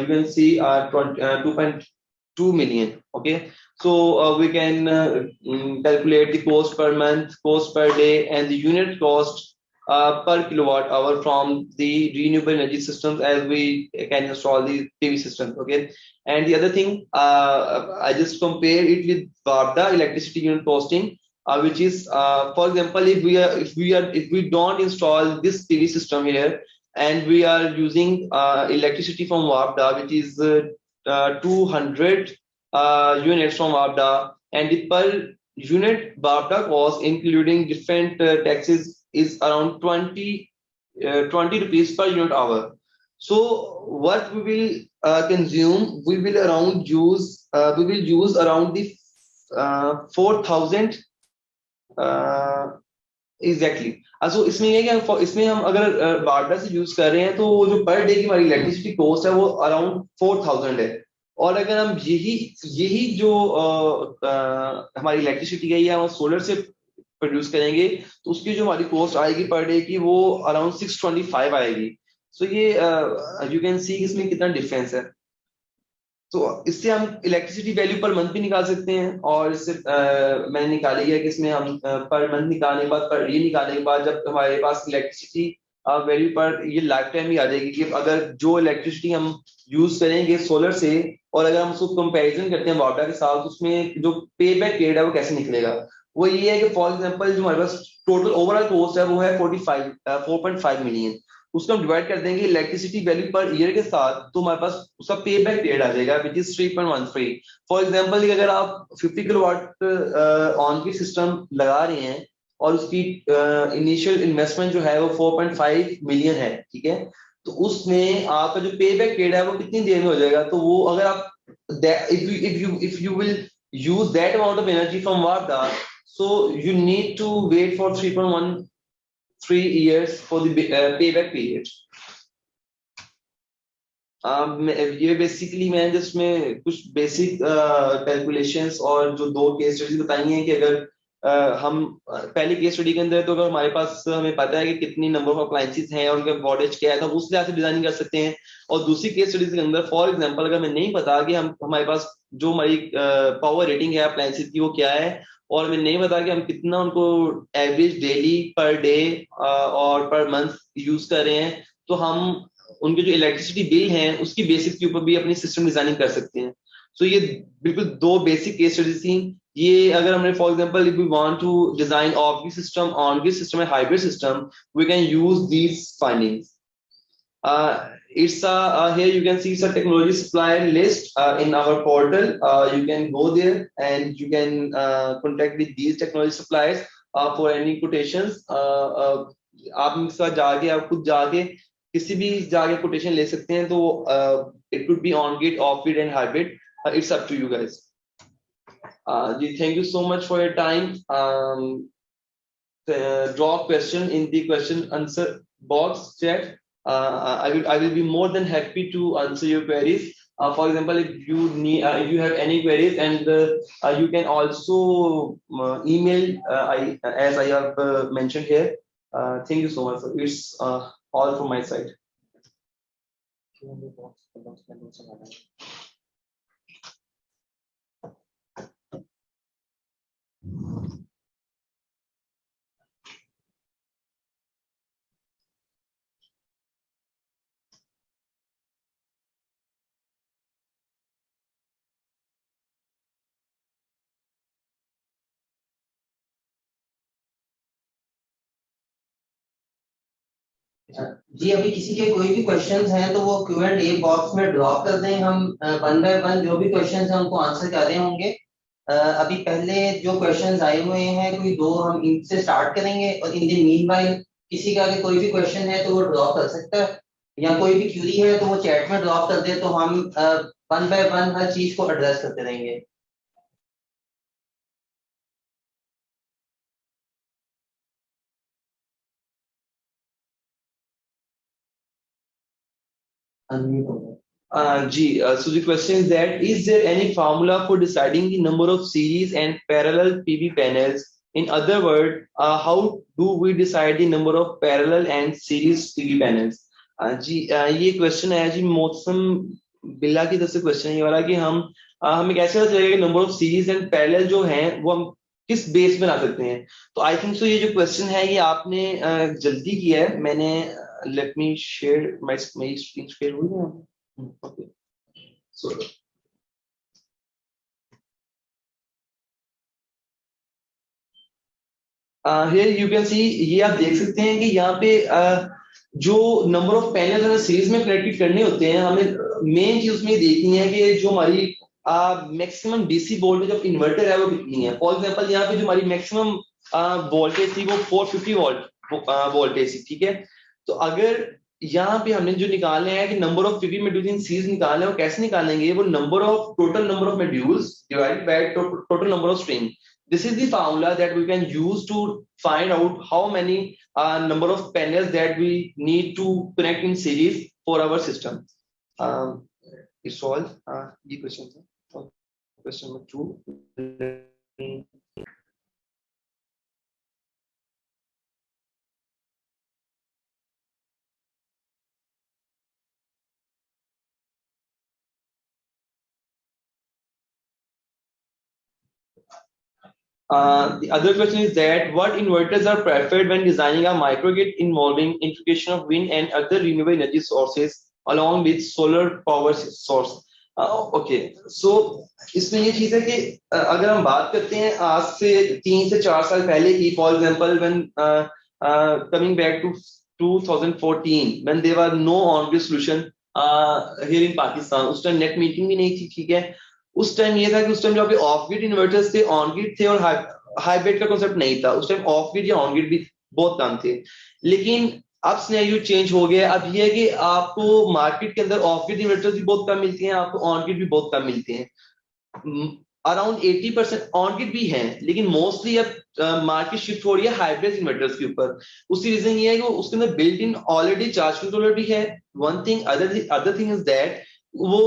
You can see 2.2 million. Okay, so we can calculate the cost per month, cost per day, and the unit cost per kilowatt hour from the renewable energy systems as we can install the PV systems. Okay, and the other thing, I just compare it with WAPDA electricity unit costing. Which is, for example, if we don't install this PV system here, and we are using electricity from WAPDA, which is 200 units from WAPDA, and the per unit WAPDA cost, including different taxes, is around 20 rupees per unit hour. So what we will consume, we will use around the 4,000 exactly so इसमें ये है कि इसमें हम अगर वार्डा से use कर रहे हैं तो वो जो पर डे की हमारी इलेक्ट्रिसिटी कॉस्ट है वो अराउंड 4000 है। और अगर हम यही यही जो हमारी इलेक्ट्रिसिटी है या हम सोलर से प्रोड्यूस करेंगे तो उसकी जो हमारी कॉस्ट आएगी पर डे की वो अराउंड 625 आएगी। सो ये यू कैन सी इसमें कितना डिफरेंस है। तो इससे हम इलेक्ट्रिसिटी वैल्यू पर मंथ भी निकाल सकते हैं और इससे मैंने निकाली है कि इसमें हम पर मंथ निकालने के बाद पर डे निकालने के बाद जब हमारे पास इलेक्ट्रिसिटी वैल्यू पर ये लाइफ टाइम ही आ जाएगी कि अगर जो इलेक्ट्रिसिटी हम यूज करेंगे सोलर से और अगर हम उसको कंपैरिजन करते हैं वाटर के साथ तो उसमें जो पे बैक पीरियड है वो कैसे निकलेगा। वो ये है कि फॉर एग्जांपल जो हमारे पास टोटल ओवरऑल कॉस्ट है वो है 4.5 मिलियन। उसको हम डिवाइड कर देंगे इलेक्ट्रिसिटी वैल्यू पर ईयर के साथ तो हमारे पास उसका पे बैक पीरियड आ जाएगा विच इज 3.13। फॉर एग्जांपल अगर आप 50 किलोवाट ऑन की सिस्टम लगा रहे हैं और उसकी इनिशियल इन्वेस्टमेंट जो है वो 4.5 मिलियन है, ठीक है, तो उसमें आपका जो पे बैक पीरियड है वो कितनी देर में हो जाएगा। तो वो अगर आप if you will use that amount of energy from Warda, so you need to wait for 3.13 years for the payback period. ये बेसिकली मैं जस्ट में कुछ बेसिक कैलकुलेशंस और जो दो केस स्टडीज बताई हैं कि अगर हम पहली केस स्टडी के अंदर तो अगर हमारे पास हमें पता है कि कितनी नंबर ऑफ अप्लायंसेस हैं और उनका वॉटेज क्या है तो उस लिहाज से डिजाइनिंग कर सकते हैं। और दूसरी केस स्टडीज के अंदर फॉर एग्जांपल अगर हमें नहीं पता कि हमारे पास जो हमारी पावर रेटिंग है अप्लायंसेस की वो क्या है और हमें नहीं पता कि हम कितना उनको एवरेज डेली पर डे और पर मंथ यूज कर रहे हैं तो हम उनके जो इलेक्ट्रिसिटी बिल हैं उसकी बेसिस के ऊपर भी अपनी सिस्टम डिजाइनिंग कर सकते हैं। सो ये बिल्कुल दो बेसिक केस स्टडीज थी। ये अगर हमने for example if we want to design off grid system on grid system and hybrid system we can use these findings. It's here you can see it's a technology supplier list in our portal. You can go there and you can contact with these technology suppliers for any quotations. आप इनके साथ जाके आप खुद जाके किसी भी जाके quotation ले सकते हैं तो it could be on grid, off grid and hybrid. It's up to you guys. Ji thank you so much for your time. Drop question in the question answer box chat. I will be more than happy to answer your queries. For example, if you need, if you have any queries, and you can also email as I have mentioned here. Thank you so much. It's all from my side. जी अभी किसी के कोई भी questions हैं तो वो Q&A box में drop कर दें, हम वन बाय वन जो भी क्वेश्चंस हैं उनको आंसर कर रहे होंगे। अभी पहले जो क्वेश्चंस आए हुए हैं कोई दो हम इनसे स्टार्ट करेंगे और इन द मीनवाइल किसी का अगर कोई भी क्वेश्चन है तो वो ड्रॉप कर सकता है या कोई भी क्यूरी है तो वो चैट में ड्रॉप कर दे तो हम वन बाय वन हर चीज को एड्रेस करते रहेंगे। So the question is that is there any formula for deciding the number of series and parallel PV panels? In other words, how do we decide the number of parallel and series PV panels? जी ये question है जी मौसम बिल्ला की तरफ से question है ये वाला कि हमें कैसे पता चलेगा कि number of series and parallel जो हैं वो हम किस बेस में ला सकते हैं। तो आई थिंक सो ये जो क्वेश्चन है ये आपने जल्दी किया है। मैंने let me share my screen share हुई है। Okay. So here you can see ये आप देख सकते हैं कि यहाँ पे जो नंबर ऑफ पैनल हमें सीरीज में कनेक्ट करने होते हैं हमें मेन चीज उसमें देखनी है कि जो हमारी maximum DC voltage of inverter है वो कितनी है। फॉर एग्जांपल यहाँ पे जो हमारी मैक्सिमम वोल्टेज थी वो 450 वोल्ट वोल्टेज थी, ठीक है। तो अगर यहाँ पे हमने जो निकालना है कि number of PV modules in series निकालना है वो कैसे निकालेंगे, वो number of total number of modules divided by total number of string. this is the formula that we can use to find out how many number of panels that we need to connect in series for our system. It's all the question. Question number 2. The other question is that what inverters are preferred when designing a microgrid involving integration of wind and other renewable energy sources along with solar power source? Okay, so इसमें ये चीज है कि अगर हम बात करते हैं आज से 3 से 4 साल पहले की, for example when coming back to 2014 when there was no on-grid solution here in Pakistan, उस टाइम नेट मीटिंग भी नहीं थी, ठीक है. उस टाइम ये था कि उस टाइम जो आपके ऑफ ग्रिड इन्वर्टर्स थे, ऑन ग्रिड थे और हाइब्रिड का कॉन्सेप्ट नहीं था. उस टाइम ऑफ ग्रिड या ऑन ग्रिड भी बहुत कम थे. लेकिन अब सिनेरियो चेंज हो गया. अब ये है कि आपको मार्केट के अंदर ऑफ ग्रिड इन्वर्टर्स भी बहुत कम मिलते हैं, आपको ऑन ग्रिड भी बहुत कम मिलते हैं. अराउंड 80% ऑन ग्रिड भी हैं, लेकिन मोस्टली अब मार्केट शिफ्ट हो रही है हाइब्रिड इन्वर्टर्स के ऊपर. उसकी रीजन ये है कि उसके अंदर built in already charge controller भी है. One thing, other thing is that वो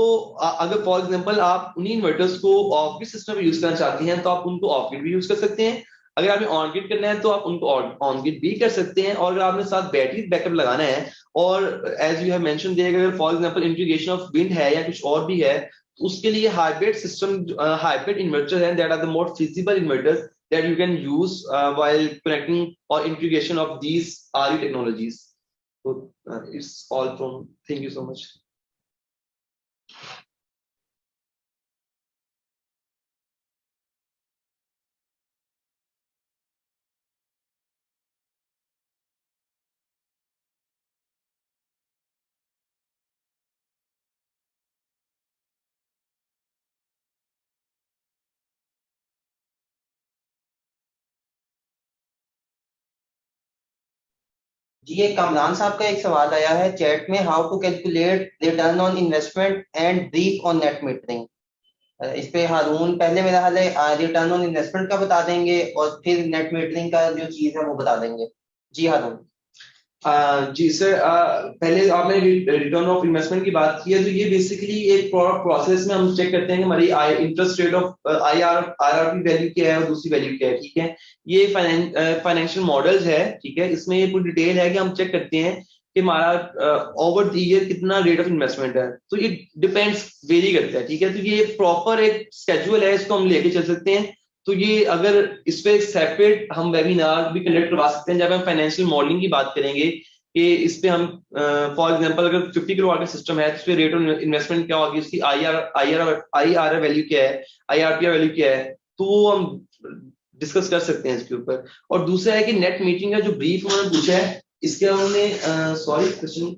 अगर फॉर एग्जांपल आप उन्हीं इन्वर्टर्स को ऑफ ग्रिड सिस्टम में यूज करना चाहते हैं तो आप उनको ऑफ ग्रिड भी यूज कर सकते हैं. अगर आपने ऑन ग्रिड करना है तो आप उनको ऑन ग्रिड भी कर सकते हैं. और अगर आपने साथ बैटरी बैकअप लगाना है और एज यू हैव मेंशन दिया, अगर for example integration of wind है या कुछ और भी है, तो उसके लिए हाइब्रिड सिस्टम, हाइब्रिड इन्वर्टर है, that are the more feasible inverters that you can use while connecting or integration of these RE technologies. So it's all from. Thank you so much. जी, ये कमरान साहब का एक सवाल आया है चैट में, how to calculate return on investment and brief on net metering. इस पे हारून पहले मेरा हाल है रिटर्न ऑन इन्वेस्टमेंट का बता देंगे और फिर नेट मीटरिंग का जो चीज है वो बता देंगे. जी हारून. जी सर, पहले आपने रिटर्न ऑफ इन्वेस्टमेंट की बात की है, तो ये बेसिकली एक प्रोसेस में हम चेक करते हैं कि हमारी इंटरेस्ट रेट ऑफ आईआरआरपी वैल्यू क्या है और दूसरी वैल्यू क्या है, ठीक है. ये फाइनेंशियल मॉडल्स है, ठीक है. इसमें ये पूरी डिटेल है कि हम चेक करते हैं कि हमारा ओवर द ईयर कितना रेट ऑफ इन्वेस्टमेंट है. तो ये डिपेंड्स, वेरी करता है, ठीक है. तो ये प्रॉपर एक स्केड्यूल है, इसको हम लेके चल सकते हैं. तो ये अगर इस पे सेपरेट हम वेबिनार भी कंडक्ट करवा सकते हैं जब हम फाइनेंशियल मॉडलिंग की बात करेंगे कि इस पे हम फॉर एग्जांपल अगर 50 किलोवाट का सिस्टम है तो इस पे रेट ऑन इन्वेस्टमेंट क्या होगी, उसकी आईआरआर वैल्यू क्या है, आईआरपीआर वैल्यू क्या है, तो वो हम डिस्कस कर सकते हैं इसके ऊपर. और दूसरा है कि नेट मीटिंग का जो ब्रीफ उन्होंने पूछा है, इसके उन्होंने सॉरी क्वेश्चन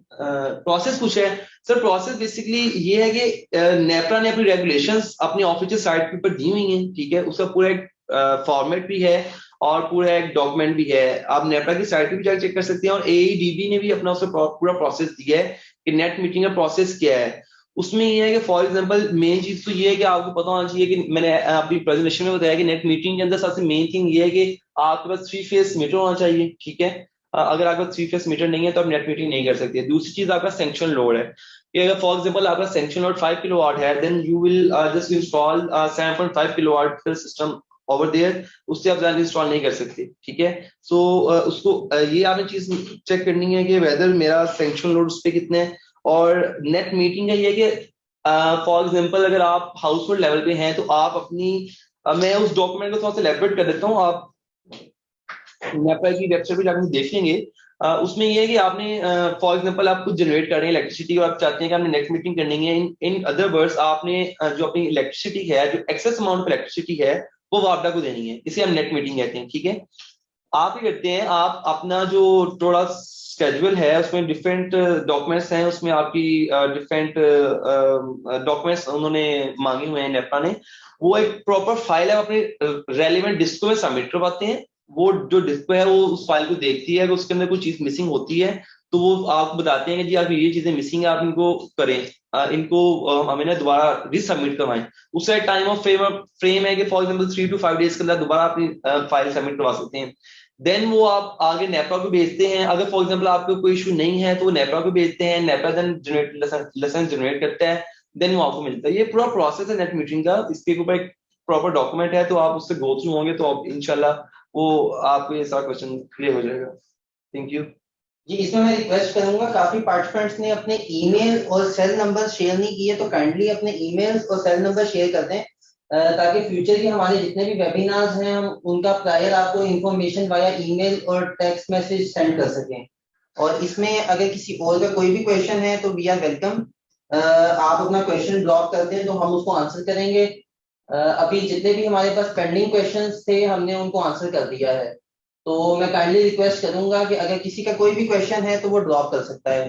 प्रोसेस पूछा है. सर प्रोसेस बेसिकली ये है कि नेपरा ने अपनी रेगुलेशंस अपनी ऑफिशियल साइट के ऊपर दी हुई हैं, ठीक है. उसका पूरा एक फॉर्मेट भी है और पूरा एक डॉक्यूमेंट भी है. आप नेपरा की साइट पे भी जाकर चेक कर सकते हैं. और एईडीबी ने भी अपना उसका पूरा प्रोसेस दिया है कि नेट मीटिंग का प्रोसेस क्या है. उसमें ये है कि फॉर एग्जांपल मेन चीज तो ये है कि आपको पता होना चाहिए कि मैंने अपनी प्रेजेंटेशन में बताया कि नेट मीटिंग के अंदर सबसे मेन थिंग ये है कि आपके पास 3 फेज मीटर होना चाहिए, ठीक है. अगर आपका 3 फेज मीटर नहीं है तो आप नेट मीटिंग नहीं कर सकते. दूसरी चीज आपका सैंक्शन लोड है कि अगर फॉर एग्जांपल आपका सैंक्शन लोड 5 किलोवाट है, then you will just install 7.5 kilowatt system over there. उससे आप ज्यादा इंस्टॉल नहीं कर सकते, ठीक है. सो उसको ये आपने चीज चेक करनी है कि वेदर मेरा सैंक्शन लोड उस पे कितने है. और नेट मीटिंग का ये है कि फॉर एग्जांपल अगर आप हाउस होल्ड लेवल पे हैं तो आप अपनी मैं उस डॉक्यूमेंट को थोड़ा सा एलैबोरेट कर देता हूँ. आप नेपरा की वेबसाइट पे जाकर देखेंगे. उसमें ये है कि आपने फॉर एग्जांपल आप कुछ जनरेट कर रहे हैं इलेक्ट्रिसिटी और आप चाहते हैं कि आपने नेट मीटिंग करनी है. इन अदर वर्ड्स आपने जो अपनी इलेक्ट्रिसिटी है, जो एक्सेस अमाउंट ऑफ इलेक्ट्रिसिटी है, वो वापडा को देनी है. इसे हम नेट मीटिंग कहते हैं, ठीक है. आप ही करते हैं, आप अपना जो थोड़ा स्केड्यूल है उसमें डिफरेंट डॉक्यूमेंट्स हैं, उसमें आपकी डिफरेंट डॉक्यूमेंट्स उन्होंने मांगे हुए हैं नेपरा ने. वो एक प्रॉपर फाइल है, अपने रेलिवेंट डिस्को में सबमिट करवाते हैं. वो जो डिस्को है वो उस फाइल को देखती है, अगर उसके अंदर कोई चीज मिसिंग होती है तो वो आपको बताते हैं कि जी आपकी ये चीजें मिसिंग है, आप इनको करें, इनको हमें ना दोबारा रीसबमिट करवाएं। उससे टाइम ऑफ फ्रेम है कि फॉर एग्जांपल 3 to 5 डेज के अंदर दोबारा अपनी फाइल सबमिट करवा सकते हैं। देन वो आप आगे नेपरा को भेजते हैं। अगर फॉर एग्जांपल आपको कोई इशू नहीं है तो वो नेपरा को भेजते हैं, नेपरा देन लाइसेंस जनरेट करता है, देन वो आपको मिलता है। ये पूरा प्रोसेस है नेट मीटरिंग का। इसके ऊपर एक प्रॉपर डॉक्यूमेंट है, तो आप उससे गो थ्रू होंगे तो आप इंशाल्लाह वो आपको ये सारा क्वेश्चन क्लियर हो जाएगा। थैंक यू जी। इसमें मैं रिक्वेस्ट करूंगा, काफी पार्टिसिपेंट्स ने अपने ईमेल और सेल नंबर शेयर नहीं किए, तो काइंडली अपने ईमेल्स और सेल नंबर शेयर कर दें ताकि फ्यूचर के हमारे जितने भी वेबिनार्स हैं हम उनका प्रायर आपको इंफॉर्मेशन वाया ईमेल और टेक्स्ट मैसेज सेंड कर सकें। और इसमें अगर किसी और का कोई भी क्वेश्चन है तो वी आर वेलकम, आप अपना क्वेश्चन ड्रॉप कर दें तो हम उसको आंसर करेंगे। अभी जितने भी हमारे पास पेंडिंग क्वेश्चंस थे हमने उनको आंसर कर दिया है, तो मैं काइंडली रिक्वेस्ट करूंगा कि अगर किसी का कोई भी क्वेश्चन है तो वो ड्रॉप कर सकता है।